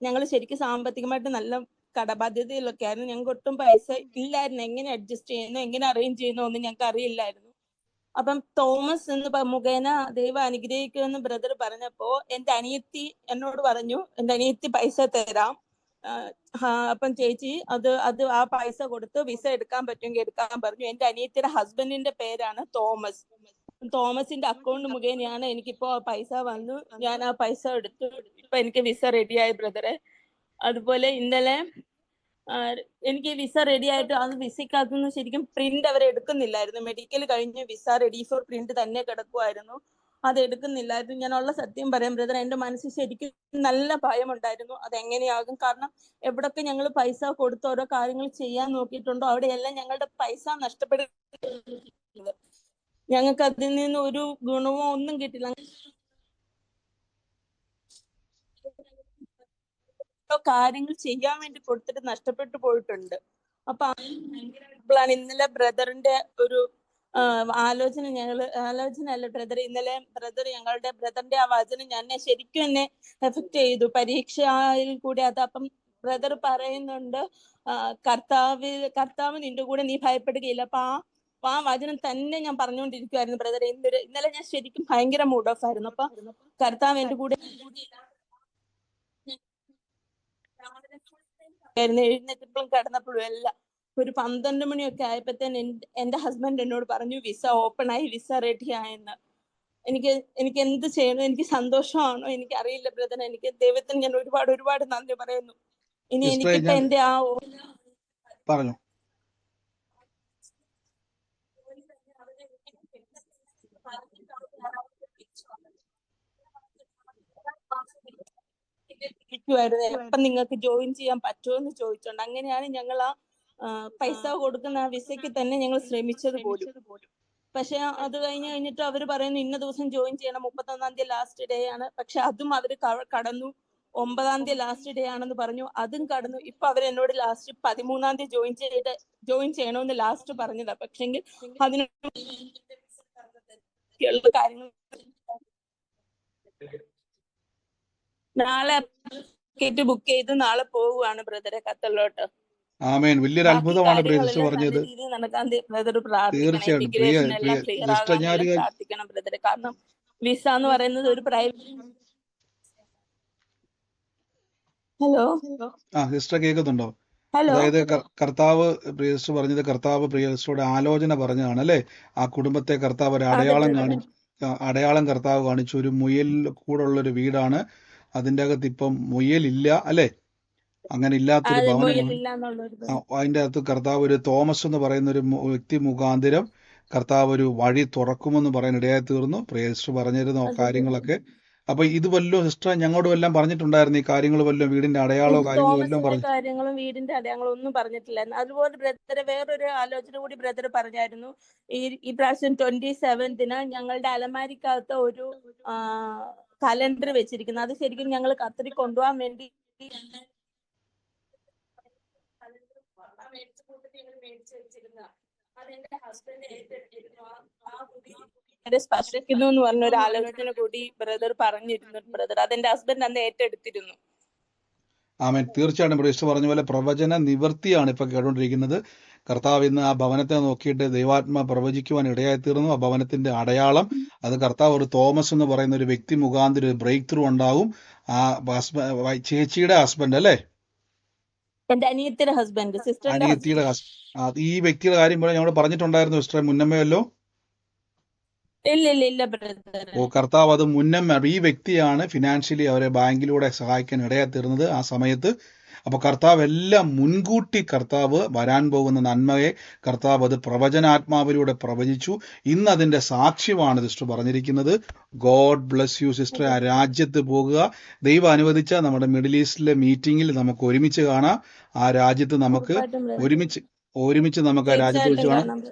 [SPEAKER 7] ഞങ്ങൾ ശരിക്കും സാമ്പത്തികമായിട്ട് നല്ല കടബാധ്യതയിലൊക്കെ ആയിരുന്നു. ഞങ്ങൾക്ക് ഒട്ടും പൈസ ഇല്ലായിരുന്നു. എങ്ങനെ അഡ്ജസ്റ്റ് ചെയ്യുന്നു, എങ്ങനെ അറേഞ്ച് ചെയ്യുന്നു ഒന്നും ഞങ്ങൾക്ക് അറിയില്ലായിരുന്നു. അപ്പം തോമസ് എന്ന് മുഖേന ദൈവം അനുഗ്രഹിക്കുമെന്ന് ബ്രദർ പറഞ്ഞപ്പോ എന്റെ അനിയത്തി എന്നോട് പറഞ്ഞു, എന്റെ അനിയത്തി പൈസ തരാം, അപ്പം ചേച്ചി അത് ആ പൈസ കൊടുത്ത് വിസ എടുക്കാൻ പറ്റുമെങ്കിൽ എടുക്കാൻ പറഞ്ഞു. എന്റെ അനിയത്തിയുടെ ഹസ്ബൻഡിന്റെ പേരാണ് തോമസ്. തോമസിന്റെ അക്കൗണ്ട് മുഖേനയാണ് എനിക്കിപ്പോ പൈസ വന്നു. ഞാൻ ആ പൈസ എടുത്തു. ഇപ്പൊ എനിക്ക് വിസ റെഡിയായി ബ്രദറെ. അതുപോലെ ഇന്നലെ എനിക്ക് വിസ റെഡി ആയിട്ട് അത് വിസയ്ക്കകത്തുനിന്ന് ശരിക്കും പ്രിന്റ് അവർ എടുക്കുന്നില്ലായിരുന്നു. മെഡിക്കൽ കഴിഞ്ഞ് വിസ റെഡി ഫോർ പ്രിന്റ് തന്നെ കിടക്കുമായിരുന്നു, അത് എടുക്കുന്നില്ലായിരുന്നു. ഞാനുള്ള സത്യം പറയാം ബ്രദർ, എന്റെ മനസ്സിൽ ശരിക്കും നല്ല ഭയമുണ്ടായിരുന്നു അതെങ്ങനെയാകും. കാരണം എവിടൊക്കെ ഞങ്ങൾ പൈസ കൊടുത്ത് ഓരോ കാര്യങ്ങൾ ചെയ്യാൻ നോക്കിയിട്ടുണ്ടോ അവിടെയെല്ലാം ഞങ്ങളുടെ പൈസ നഷ്ടപ്പെടുന്നത്. ഞങ്ങൾക്ക് അതിൽ നിന്ന് ഒരു ഗുണമോ ഒന്നും കിട്ടില്ല. കാര്യങ്ങൾ ചെയ്യാൻ വേണ്ടി കൊടുത്തിട്ട് നഷ്ടപ്പെട്ടു പോയിട്ടുണ്ട്. അപ്പൊ ഇന്നലെ ബ്രദറിന്റെ ഒരു ആലോചന അല്ല ബ്രദർ, ഇന്നലെ ബ്രദറിന്റെ ആ വചനം എന്നെ ശരിക്കും എന്നെ എഫക്ട് ചെയ്തു പരീക്ഷയിൽ കൂടി. അത് അപ്പം ബ്രദർ പറയുന്നുണ്ട്, കർത്താവ് നിന്റെ കൂടെ, നീ ഭയപ്പെടുകയില്ല. അപ്പൊ ആ വചനം തന്നെ ഞാൻ പറഞ്ഞുകൊണ്ടിരിക്കുവായിരുന്നു ബ്രദർ. ഇന്നലെ ഞാൻ ശരിക്കും ഭയങ്കര മൂഡ് ഓഫ് ആയിരുന്നു. അപ്പൊ കർത്താവ് എന്റെ കൂടെ എഴുന്നേറ്റപ്പോഴും കിടന്നപ്പോഴും എല്ലാം ഒരു 12 മണിയൊക്കെ ആയപ്പോഴത്തേന് എന്റെ ഹസ്ബൻഡ് എന്നോട് പറഞ്ഞു വിസ ഓപ്പൺ ആയി, വിസ റെഡി ആയെന്ന്. എനിക്ക് എന്ത് ചെയ്യണം, എനിക്ക് സന്തോഷമാണോ എനിക്ക് അറിയില്ല ബ്രദർ. എനിക്ക് ദൈവത്തിന് ഞാൻ ഒരുപാട് നന്ദി പറയുന്നു. ഇനി
[SPEAKER 1] സിസ്റ്ററെ
[SPEAKER 7] എനിക്കിപ്പോ
[SPEAKER 1] ഞാൻ
[SPEAKER 7] എന്റെ ആ
[SPEAKER 1] പറഞ്ഞു
[SPEAKER 7] ഇരിക്കുവായിരുന്നു. എപ്പം നിങ്ങൾക്ക് ജോയിൻ ചെയ്യാൻ പറ്റുമോ എന്ന് ചോദിച്ചോണ്ട്. അങ്ങനെയാണ് ഞങ്ങൾ ആ പൈസ കൊടുക്കുന്ന ആ വിസയ്ക്ക് തന്നെ ഞങ്ങൾ ശ്രമിച്ചത് പോലും. പക്ഷെ അത് കഴിഞ്ഞിട്ട് അവർ പറയുന്നു ഇന്ന ദിവസം ജോയിൻ ചെയ്യണം, 31-ാം തീയതി ലാസ്റ്റ് ഡേ ആണ്. പക്ഷെ അതും അവർ കടന്നു. 9-ാം തീയതി ലാസ്റ്റ് ഡേ ആണെന്ന് പറഞ്ഞു, അതും കടന്നു. ഇപ്പൊ അവരെന്നോട് ലാസ്റ്റ് 13-ാം തീയതി ജോയിൻ ചെയ്യണമെന്ന് ലാസ്റ്റ് പറഞ്ഞതാ. പക്ഷെങ്കിൽ അതിന് കാര്യങ്ങൾ നാളെ ടിക്കറ്റ് ബുക്ക് ചെയ്ത് നാളെ പോവുകയാണ് ബ്രദറെ ഖത്തറിലോട്ട്.
[SPEAKER 1] ആമേൻ. വലിയൊരു
[SPEAKER 7] ബാക്കി
[SPEAKER 1] അത്ഭുതമാണ് പ്രിയ സിസ്റ്റർ
[SPEAKER 7] കാര്യങ്ങളെല്ലാം നല്ല
[SPEAKER 1] പറഞ്ഞത്.
[SPEAKER 7] രീതിയിൽ നടക്കാൻ ബ്രദർ പ്രാർത്ഥിക്കണം.
[SPEAKER 1] തീർച്ചയായിട്ടും
[SPEAKER 7] ഇമിഗ്രേഷൻ എല്ലാം ക്ലിയർ
[SPEAKER 1] സിസ്റ്റർ
[SPEAKER 7] ആകാനെല്ലാം പ്രാർത്ഥിക്കണം ബ്രദറെ. കാരണം വിസ എന്ന് പറയുന്നത് ഒരു ഹലോ
[SPEAKER 1] സിസ്റ്റർ കേൾക്കുന്നുണ്ടോ?
[SPEAKER 7] ഹലോ
[SPEAKER 1] അതായത് കർത്താവ് പ്രിയ സിസ്റ്റർ പറഞ്ഞത്, കർത്താവ് പ്രിയ സിസ്റ്ററുടെ ആലോചന പറഞ്ഞതാണ് അല്ലേ? ആ കുടുംബത്തെ കർത്താവ് ഒരു
[SPEAKER 7] അതെ
[SPEAKER 1] അടയാളം
[SPEAKER 7] ബ്രദറെ.
[SPEAKER 1] അടയാളം കർത്താവ് കാണിച്ചു. ഒരു മുയൽ കൂടുള്ളൊരു വീടാണ്. അതിൻ്റെ അകത്ത് ഇപ്പം മുയലില്ല അല്ലേ? അങ്ങനെ ഇല്ലാത്തൊരു
[SPEAKER 7] അതെ
[SPEAKER 1] ഭവനമാണ്.
[SPEAKER 7] മുയലില്ല എന്നുള്ളൊരു
[SPEAKER 1] അതിൻ്റെ അകത്ത് കർത്താവ് ഒരു തോമസ് എന്ന് പറയുന്ന ഒരു വ്യക്തി മുഖാന്തരം കർത്താവ് ഒരു വഴി തുറക്കുമെന്ന് പറയാൻ ഇടയായി തീർന്നു. പ്രിയ സിസ്റ്റർ പറഞ്ഞിരുന്ന കാര്യങ്ങളൊക്കെ. അപ്പൊ ഇത് വല്ലതും സിസ്റ്റർ ഞങ്ങളോട് വല്ലതും പറഞ്ഞിട്ടുണ്ടായിരുന്നു? ഈ കാര്യങ്ങൾ വല്ലതും വീടിന്റെ അടയാളോ കാര്യങ്ങളോ വല്ലതും
[SPEAKER 7] തോമസിന്റെ
[SPEAKER 1] പറഞ്ഞു?
[SPEAKER 7] കാര്യങ്ങളും വീടിന്റെ അടയാളങ്ങളും ഒന്നും പറഞ്ഞിട്ടില്ലായിരുന്നു. അതുപോലെ ബ്രദറെ വേറൊരു ആലോചന കൂടി ബ്രദർ പറഞ്ഞായിരുന്നു. ഈ പ്രാവശ്യം 27-ന് ഞങ്ങളുടെ അലമാരിക്കകത്ത് ഒരു കലണ്ടർ വെച്ചിരിക്കുന്നു. അത് ശരിക്കും ഞങ്ങൾ ഖത്തറിൽ കൊണ്ടുപോകാൻ വേണ്ടി മേടിച്ചു വെച്ചിരുന്ന അതെന്റെ ഹസ്ബൻഡ് ഏറ്റെടുത്തിരുന്നു. സ്പർശിക്കുന്നു എന്ന് പറഞ്ഞ ഒരു ആലോചന കൂടി ബ്രദർ പറഞ്ഞിരുന്നു ബ്രദർ. അതെന്റെ ഹസ്ബൻഡ് അന്ന് ഏറ്റെടുത്തിരുന്നു.
[SPEAKER 1] ആമേൻ. തീർച്ചയായിട്ടും പ്രീസ്റ്റ് പറഞ്ഞ പോലെ പ്രവചന നിവൃത്തിയാണ് ഇപ്പൊ കേട്ടുകൊണ്ടിരിക്കുന്നത്. കർത്താവ് ഇന്ന് ആ ഭവനത്തെ നോക്കിയിട്ട് ദൈവാത്മ പ്രവചിക്കുവാൻ ഇടയായി തീർന്നു. ആ ഭവനത്തിന്റെ അടയാളം അത് കർത്താവ് ഒരു തോമസ് എന്ന് പറയുന്ന ഒരു വ്യക്തി മുഖാന്തരം ഒരു ബ്രേക്ക് ത്രൂ ഉണ്ടാവും. ആ ചേച്ചിയുടെ ഹസ്ബൻഡ് അല്ലേ?
[SPEAKER 7] എന്റെ അനിയത്തിയുടെ ഹസ്ബൻഡ്, സിസ്റ്ററിന്റെ
[SPEAKER 1] അനിയത്തിയുടെ ഈ വ്യക്തിയുടെ കാര്യം പോലെ ഞങ്ങൾ പറഞ്ഞിട്ടുണ്ടായിരുന്നു സിസ്റ്ററെ മുന്നമേയല്ലോ?
[SPEAKER 7] ഇല്ല ബ്രദർ.
[SPEAKER 1] കർത്താവ് അത് മുന്നമേ ഈ വ്യക്തിയാണ് ഫിനാൻഷ്യലി അവരെ ബാങ്കിലൂടെ സഹായിക്കാൻ ഇടയായി തീർന്നത് ആ സമയത്ത്. അപ്പൊ കർത്താവ് എല്ലാം മുൻകൂട്ടി കർത്താവ് വരാൻ പോകുന്ന നന്മയെ കർത്താവ് അത് പ്രവചനാത്മാവിലൂടെ പ്രവചിച്ചു. ഇന്ന് അതിന്റെ സാക്ഷ്യമാണ് സിസ്റ്റർ പറഞ്ഞിരിക്കുന്നത്. God bless you sister. ആ രാജ്യത്ത് പോകുക. ദൈവം അനുവദിച്ച നമ്മുടെ മിഡിൽ ഈസ്റ്റിലെ മീറ്റിംഗിൽ നമുക്ക് ഒരുമിച്ച് കാണാം. ആ രാജ്യത്ത് നമുക്ക് ഒരുമിച്ച് നമുക്ക് ആ രാജ്യത്ത് വെച്ച് കാണാം.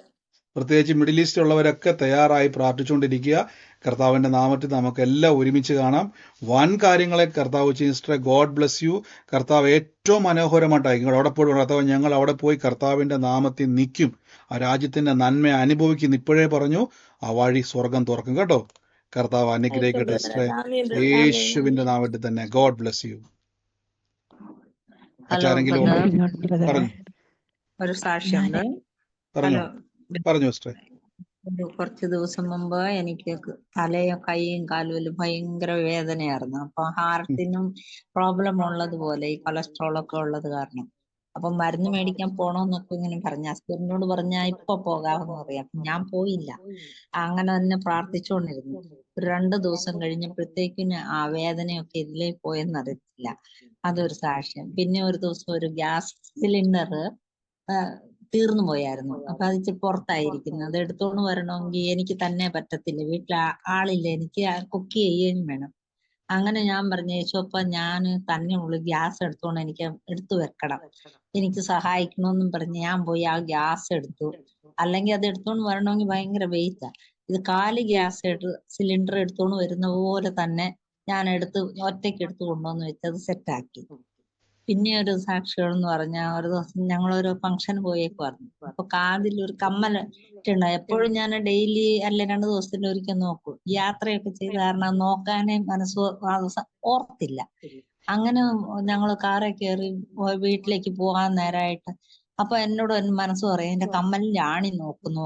[SPEAKER 1] പ്രത്യേകിച്ച് മിഡിൽ ഈസ്റ്റ് ഉള്ളവരൊക്കെ തയ്യാറായി പ്രാർത്ഥിച്ചുകൊണ്ടിരിക്കുക. കർത്താവിന്റെ നാമത്തിൽ നമുക്കെല്ലാം ഒരുമിച്ച് കാണാം. വൻ കാര്യങ്ങളെ കർത്താവ് സിസ്റ്ററെ ഗോഡ് ബ്ലസ് യു. കർത്താവ് ഏറ്റവും മനോഹരമായിട്ടായി നിങ്ങൾ അവിടെ പോയി കർത്താവ് ഞങ്ങൾ അവിടെ പോയി കർത്താവിന്റെ നാമത്തിൽ നിൽക്കും. ആ രാജ്യത്തിന്റെ നന്മ അനുഭവിക്കും. ഇപ്പോഴേ പറഞ്ഞു ആ വഴി സ്വർഗം തുറക്കും കേട്ടോ. കർത്താവ് അനുഗ്രഹിക്കട്ടെ സിസ്റ്ററെ. യേശുവിന്റെ നാമത്തിൽ തന്നെ. God bless you. മറ്റാരെങ്കിലും പറഞ്ഞു
[SPEAKER 15] ഒരു സാക്ഷ്യമുണ്ട്.
[SPEAKER 1] പറഞ്ഞു സിസ്റ്ററെ.
[SPEAKER 15] കുറച്ച് ദിവസം മുമ്പ് എനിക്ക് തലയും കൈയും കാലും ഭയങ്കര വേദനയായിരുന്നു. അപ്പൊ ഹാർട്ടിനും പ്രോബ്ലം ഉള്ളതുപോലെ ഈ കൊളസ്ട്രോൾ ഒക്കെ ഉള്ളത് കാരണം അപ്പൊ മരുന്ന് മേടിക്കാൻ പോണോന്നൊക്കെ ഇങ്ങനെ പറഞ്ഞു. ഹസ്ബൻഡിനോട് പറഞ്ഞാ ഇപ്പൊ പോകാമെന്ന് പറയാം. ഞാൻ പോയില്ല. അങ്ങനെ തന്നെ പ്രാർത്ഥിച്ചുകൊണ്ടിരുന്നു. 2 ദിവസം കഴിഞ്ഞപ്പോഴത്തേക്കും ആ വേദനയൊക്കെ ഇതിലേ പോയെന്നറിയത്തില്ല. അതൊരു സാക്ഷ്യം. പിന്നെ ഒരു ദിവസം ഒരു ഗ്യാസ് സിലിണ്ടർ തീർന്നു പോയായിരുന്നു. അപ്പൊ അത് പുറത്തായിരിക്കുന്നു. അത് എടുത്തോണ്ട് വരണമെങ്കിൽ എനിക്ക് തന്നെ പറ്റത്തില്ല. വീട്ടിൽ ആളില്ല. എനിക്ക് കുക്ക് ചെയ്യുകയും വേണം. അങ്ങനെ ഞാൻ പറഞ്ഞു യേശോപ്പ ഞാൻ തന്നെ ഉള്ളു ഗ്യാസ് എടുത്തോണ്ട് എനിക്ക് എടുത്തു വെക്കണം, എനിക്ക് സഹായിക്കണമെന്നും പറഞ്ഞ് ഞാൻ പോയി ആ ഗ്യാസ് എടുത്തു. അല്ലെങ്കിൽ അത് എടുത്തോണ്ട് വരണമെങ്കിൽ ഭയങ്കര വെയിറ്റാ. ഇത് 4 ഗ്യാസ് സിലിണ്ടർ എടുത്തോണ്ട് വരുന്ന പോലെ തന്നെ ഞാൻ ഒറ്റയ്ക്ക് എടുത്ത് കൊണ്ടുവന്ന് വെച്ച് അത് സെറ്റാക്കി. പിന്നെ ഒരു സാക്ഷികൾ എന്ന് പറഞ്ഞാൽ ഒരു ദിവസം ഞങ്ങളൊരു ഫംഗ്ഷന് പോയേക്കുവായിരുന്നു. അപ്പൊ കാതിൽ ഒരു കമ്മൽ ഇട്ടുണ്ട്. എപ്പോഴും ഞാൻ ഡെയിലി അല്ലെ 2 ദിവസത്തിൽ ഒരിക്കൽ നോക്കും. യാത്രയൊക്കെ ചെയ്ത കാരണം നോക്കാനേ മനസ്സ് ഓർത്തില്ല. അങ്ങനെ ഞങ്ങൾ കാറിൽ കയറി വീട്ടിലേക്ക് പോകാൻ നേരമായിട്ട് അപ്പൊ എന്നോട് മനസ്സ് പറയും എന്റെ കമ്മലിന്റെ ആണി നോക്കുന്നു.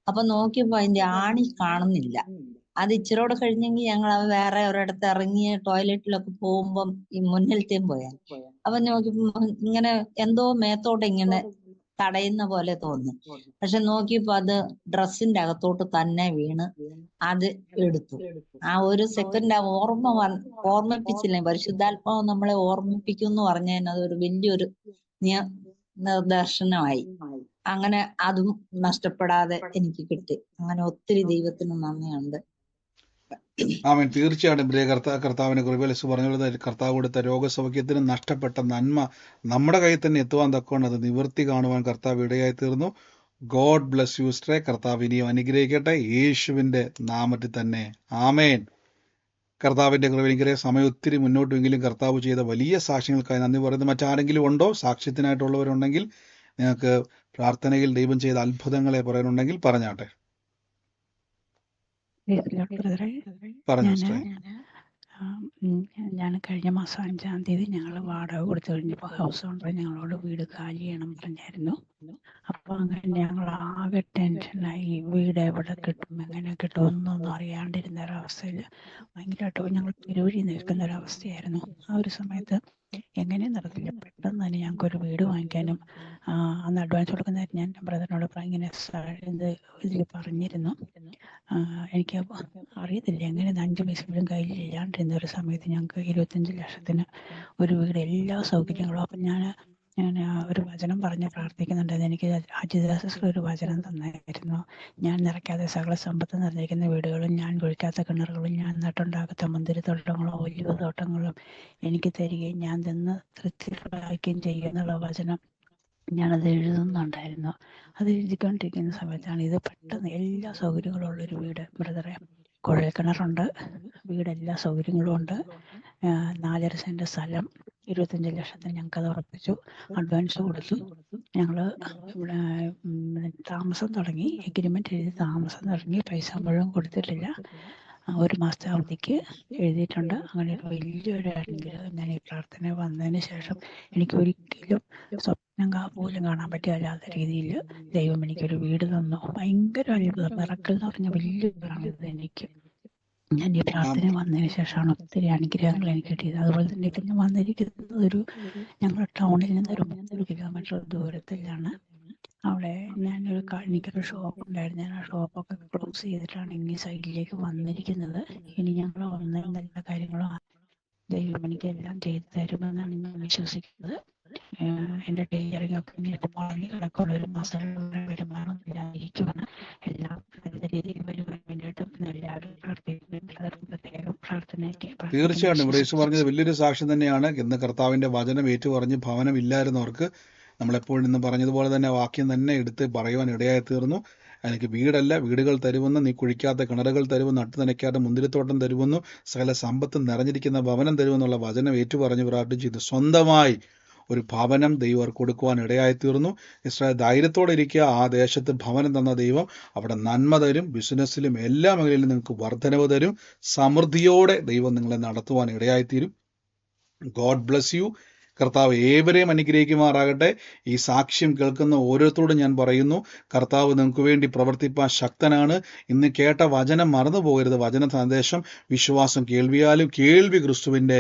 [SPEAKER 15] അപ്പൊ നോക്കിയപ്പോ അതിന്റെ ആണി കാണുന്നില്ല. അത് ഇച്ചിരോടെ കഴിഞ്ഞെങ്കിൽ ഞങ്ങൾ വേറെ ഒരിടത്ത് ഇറങ്ങി ടോയ്ലറ്റിലൊക്കെ പോകുമ്പം ഈ മുന്നിലത്തെയും പോയാൽ അപ്പൊ നോക്കിയപ്പോ ഇങ്ങനെ എന്തോ മേത്തോട്ട് ഇങ്ങനെ തടയുന്ന പോലെ തോന്നി. പക്ഷെ നോക്കിയപ്പോ അത് ഡ്രസ്സിന്റെ അകത്തോട്ട് തന്നെ വീണ് അത് എടുത്തു. ആ ഒരു സെക്കൻഡ് ആ ഓർമ്മിപ്പിച്ചില്ലേ, പരിശുദ്ധാത്മാവ് നമ്മളെ ഓർമ്മിപ്പിക്കും എന്ന് പറഞ്ഞാൽ അതൊരു വലിയൊരു നിർദർശനമായി. അങ്ങനെ അതും നഷ്ടപ്പെടാതെ എനിക്ക് കിട്ടി. അങ്ങനെ ഒത്തിരി ദൈവത്തിന് നന്ദിയുണ്ട്.
[SPEAKER 1] ആമേൻ. തീർച്ചയായിട്ടും പ്രിയ കർത്താവിനെ കുറിച്ച് പറഞ്ഞുള്ളത് കർത്താവ് കൊടുത്ത രോഗസൗഖ്യത്തിന് നഷ്ടപ്പെട്ട നന്മ നമ്മുടെ കയ്യിൽ തന്നെ എത്തുവാൻ തക്കവണ്ണം അത് നിവൃത്തി കാണുവാൻ കർത്താവ് ഇടയായി തീർന്നു. ഗോഡ് ബ്ലസ് യു സിസ്റ്ററെ. കർത്താവ് ഇനിയും അനുഗ്രഹിക്കട്ടെ യേശുവിന്റെ നാമത്തിൽ തന്നെ. ആമേൻ. കർത്താവിന്റെ കൃപ. സമയം ഒത്തിരി മുന്നോട്ടെങ്കിലും കർത്താവ് ചെയ്ത വലിയ സാക്ഷ്യങ്ങൾക്കായി നന്ദി പറയുന്നത്. മറ്റാരെങ്കിലും ഉണ്ടോ സാക്ഷ്യത്തിനായിട്ടുള്ളവരുണ്ടെങ്കിൽ നിങ്ങൾക്ക് പ്രാർത്ഥനയിൽ ദൈവം ചെയ്ത അത്ഭുതങ്ങളെ പറയാനുണ്ടെങ്കിൽ പറഞ്ഞാട്ടെ. പറഞ്ഞു സിസ്റ്ററെ.
[SPEAKER 16] ഞാൻ കഴിഞ്ഞ മാസം 5-ാം തീയതി ഞങ്ങൾ വാടക കൊടുത്തു കഴിഞ്ഞപ്പോൾ ഹൗസ് ഓണർ ഞങ്ങളോട് വീട് കാലി ചെയ്യണം പറഞ്ഞായിരുന്നു. അപ്പോൾ അങ്ങനെ ഞങ്ങൾ ആകെ ടെൻഷനായി. വീട് എവിടെ കിട്ടും, എങ്ങനെ കിട്ടും എന്നൊന്നും അറിയാണ്ടിരുന്ന ഒരവസ്ഥയിൽ ഭയങ്കരമായിട്ട് ഞങ്ങൾ പെരുവഴി നിൽക്കുന്ന ഒരവസ്ഥയായിരുന്നു. ആ ഒരു സമയത്ത് എങ്ങനെയും നടത്തില്ല. പെട്ടെന്ന് തന്നെ ഞങ്ങൾക്കൊരു വീട് വാങ്ങിക്കാനും അന്ന് അഡ്വാൻസ് കൊടുക്കുന്നതായിട്ട് ഞാൻ ബ്രദറിനോട് ഇങ്ങനെ ഇതിൽ പറഞ്ഞിരുന്നു. എനിക്ക് അറിയത്തില്ല എങ്ങനെ 5 പൈസ പോലും കയ്യിൽ ഇല്ലാണ്ടിരുന്ന ഒരു സമയത്ത് ഞങ്ങൾക്ക് 25 ലക്ഷത്തിന് ഒരു വീട്, എല്ലാ സൗകര്യങ്ങളും. അപ്പം ഞാൻ ഒരു വചനം പറഞ്ഞ് പ്രാർത്ഥിക്കുന്നുണ്ടായിരുന്നു. എനിക്ക് അജിതാസിൽ ഒരു വചനം തന്നായിരുന്നു. ഞാൻ നിറയ്ക്കാതെ സകല സമ്പത്ത് നിറഞ്ഞിരിക്കുന്ന വീടുകളും ഞാൻ കുഴിക്കാത്ത കിണറുകളും ഞാൻ നട്ടുണ്ടാക്കാത്ത മുന്തിരിത്തോട്ടങ്ങളും ഒലിവ് തോട്ടങ്ങളും എനിക്ക് തരികയും ഞാൻ നിന്ന് തൃപ്തിപ്പെടുകയും ചെയ്യുന്നുള്ള വചനം ഞാനത് എഴുതുന്നുണ്ടായിരുന്നു. അത് എഴുതിക്കൊണ്ടിരിക്കുന്ന സമയത്താണ് ഇത് പെട്ടെന്ന് എല്ലാ സൗകര്യങ്ങളും ഉള്ളൊരു വീട് ബ്രദറെ. കുഴൽ കിണറുണ്ട്, വീട് എല്ലാ സൗകര്യങ്ങളും ഉണ്ട്, 4.5 സെന്റ് സ്ഥലം, 25 ലക്ഷത്തിന് ഞങ്ങൾക്കത് ഉറപ്പിച്ചു. അഡ്വാൻസ് കൊടുത്തു. ഞങ്ങൾ ഇവിടെ താമസം തുടങ്ങി, എഗ്രിമെന്റ് എഴുതി താമസം തുടങ്ങി. പൈസ മുഴുവൻ കൊടുത്തിട്ടില്ല. 1 മാസത്തെ അവധിക്ക് എഴുതിയിട്ടുണ്ട്. അങ്ങനെ ഒരു വലിയൊരു അനുഗ്രഹം ഞാൻ ഈ പ്രാർത്ഥന വന്നതിന് ശേഷം എനിക്ക് ഒരിക്കലും സ്വപ്നം പോലും കാണാൻ പറ്റില്ലാത്ത രീതിയിൽ ദൈവം എനിക്കൊരു വീട് തന്നു. ഭയങ്കര അത്ഭുതം, മിറക്കിൾ എന്ന് പറഞ്ഞ വലിയൊരാണിത് എനിക്ക്. ഞാൻ ഈ പ്രാർത്ഥന വന്നതിന് ശേഷമാണ് ഒത്തിരി അനുഗ്രഹങ്ങൾ എനിക്ക് കിട്ടിയത്. അതുപോലെ തന്നെ ഇപ്പം ഞാൻ വന്നിരിക്കുന്നത് ഞങ്ങളുടെ ടൗണിൽ നിന്ന് ഒരു 3 കിലോമീറ്റർ ദൂരത്തിലാണ്. അവിടെ എനിക്കൊരു ഷോപ്പ് ഉണ്ടായിരുന്നു. ഞാൻ ആ ഷോപ്പൊക്കെ ക്ലോസ് ചെയ്തിട്ടാണ് ഇനി സൈഡിലേക്ക് വന്നിരിക്കുന്നത്. ഇനി ഞങ്ങൾ വന്നിരുന്ന എല്ലാ കാര്യങ്ങളും ദൈവം എനിക്ക് എല്ലാം ചെയ്തു തരുമെന്നാണ് ഞാൻ വിശ്വസിക്കുന്നത്. എൻ്റെ ടൈലറിംഗ് ഒക്കെ മുടങ്ങി കിടക്കുന്ന ഒരു മാസം വരുമാനം ഇല്ലാതിരിക്കുവാണ്. എല്ലാം നല്ല രീതിയിൽ വരുവാൻ വേണ്ടിയിട്ടും എല്ലാവരും പ്രത്യേകം പ്രാർത്ഥനയ്ക്ക്.
[SPEAKER 1] തീർച്ചയായിട്ടും ബ്രേസ് പറഞ്ഞത് വലിയൊരു സാക്ഷ്യം തന്നെയാണ്. ഇന്ന് കർത്താവിന്റെ വചനം ഏറ്റുപറഞ്ഞ് ഭവനം ഇല്ലായിരുന്നവർക്ക് നമ്മളെപ്പോഴും ഇന്ന് പറഞ്ഞതുപോലെ തന്നെ വാക്യം തന്നെ എടുത്ത് പറയുവാൻ ഇടയായി തീർന്നു. എനിക്ക് വീടല്ല, വീടുകൾ തരുമെന്ന്, നീ കുഴിക്കാത്ത കിണറുകൾ തരുമെന്ന്, നട്ടു നനയ്ക്കാത്ത മുന്തിരിത്തോട്ടം തരുമെന്നു, സകല സമ്പത്തും നിറഞ്ഞിരിക്കുന്ന ഭവനം തരുമെന്നുള്ള വചനം ഏറ്റുപറഞ്ഞ് പ്രാർത്ഥിച്ചു. സ്വന്തമായി ഒരു ഭവനം ദൈവം കൊടുക്കുവാൻ ഇടയായി തീർന്നു. ഇസ്രായേൽ ധൈര്യത്തോടെ ഇരിക്കുക. ആ ദേശത്ത് ഭവനം തന്ന ദൈവം അവിടെ നന്മ തരും. ബിസിനസ്സിലും എല്ലാ മേഖലയിലും നിങ്ങൾക്ക് വർധനവ് തരും. സമൃദ്ധിയോടെ ദൈവം നിങ്ങളെ നടത്തുവാൻ ഇടയായിത്തീരും. God bless you. കർത്താവ് ഏവരെയും അനുഗ്രഹിക്കുമാറാകട്ടെ. ഈ സാക്ഷ്യം കേൾക്കുന്ന ഓരോരുത്തരോടും ഞാൻ പറയുന്നു, കർത്താവ് നിങ്ങൾക്ക് വേണ്ടി പ്രവർത്തിപ്പാൻ ശക്തനാണ്. ഇന്ന് കേട്ട വചനം മറന്നു പോകരുത്. വചന സന്ദേശം വിശ്വാസം കേൾവിയാലും, കേൾവി ക്രിസ്തുവിൻ്റെ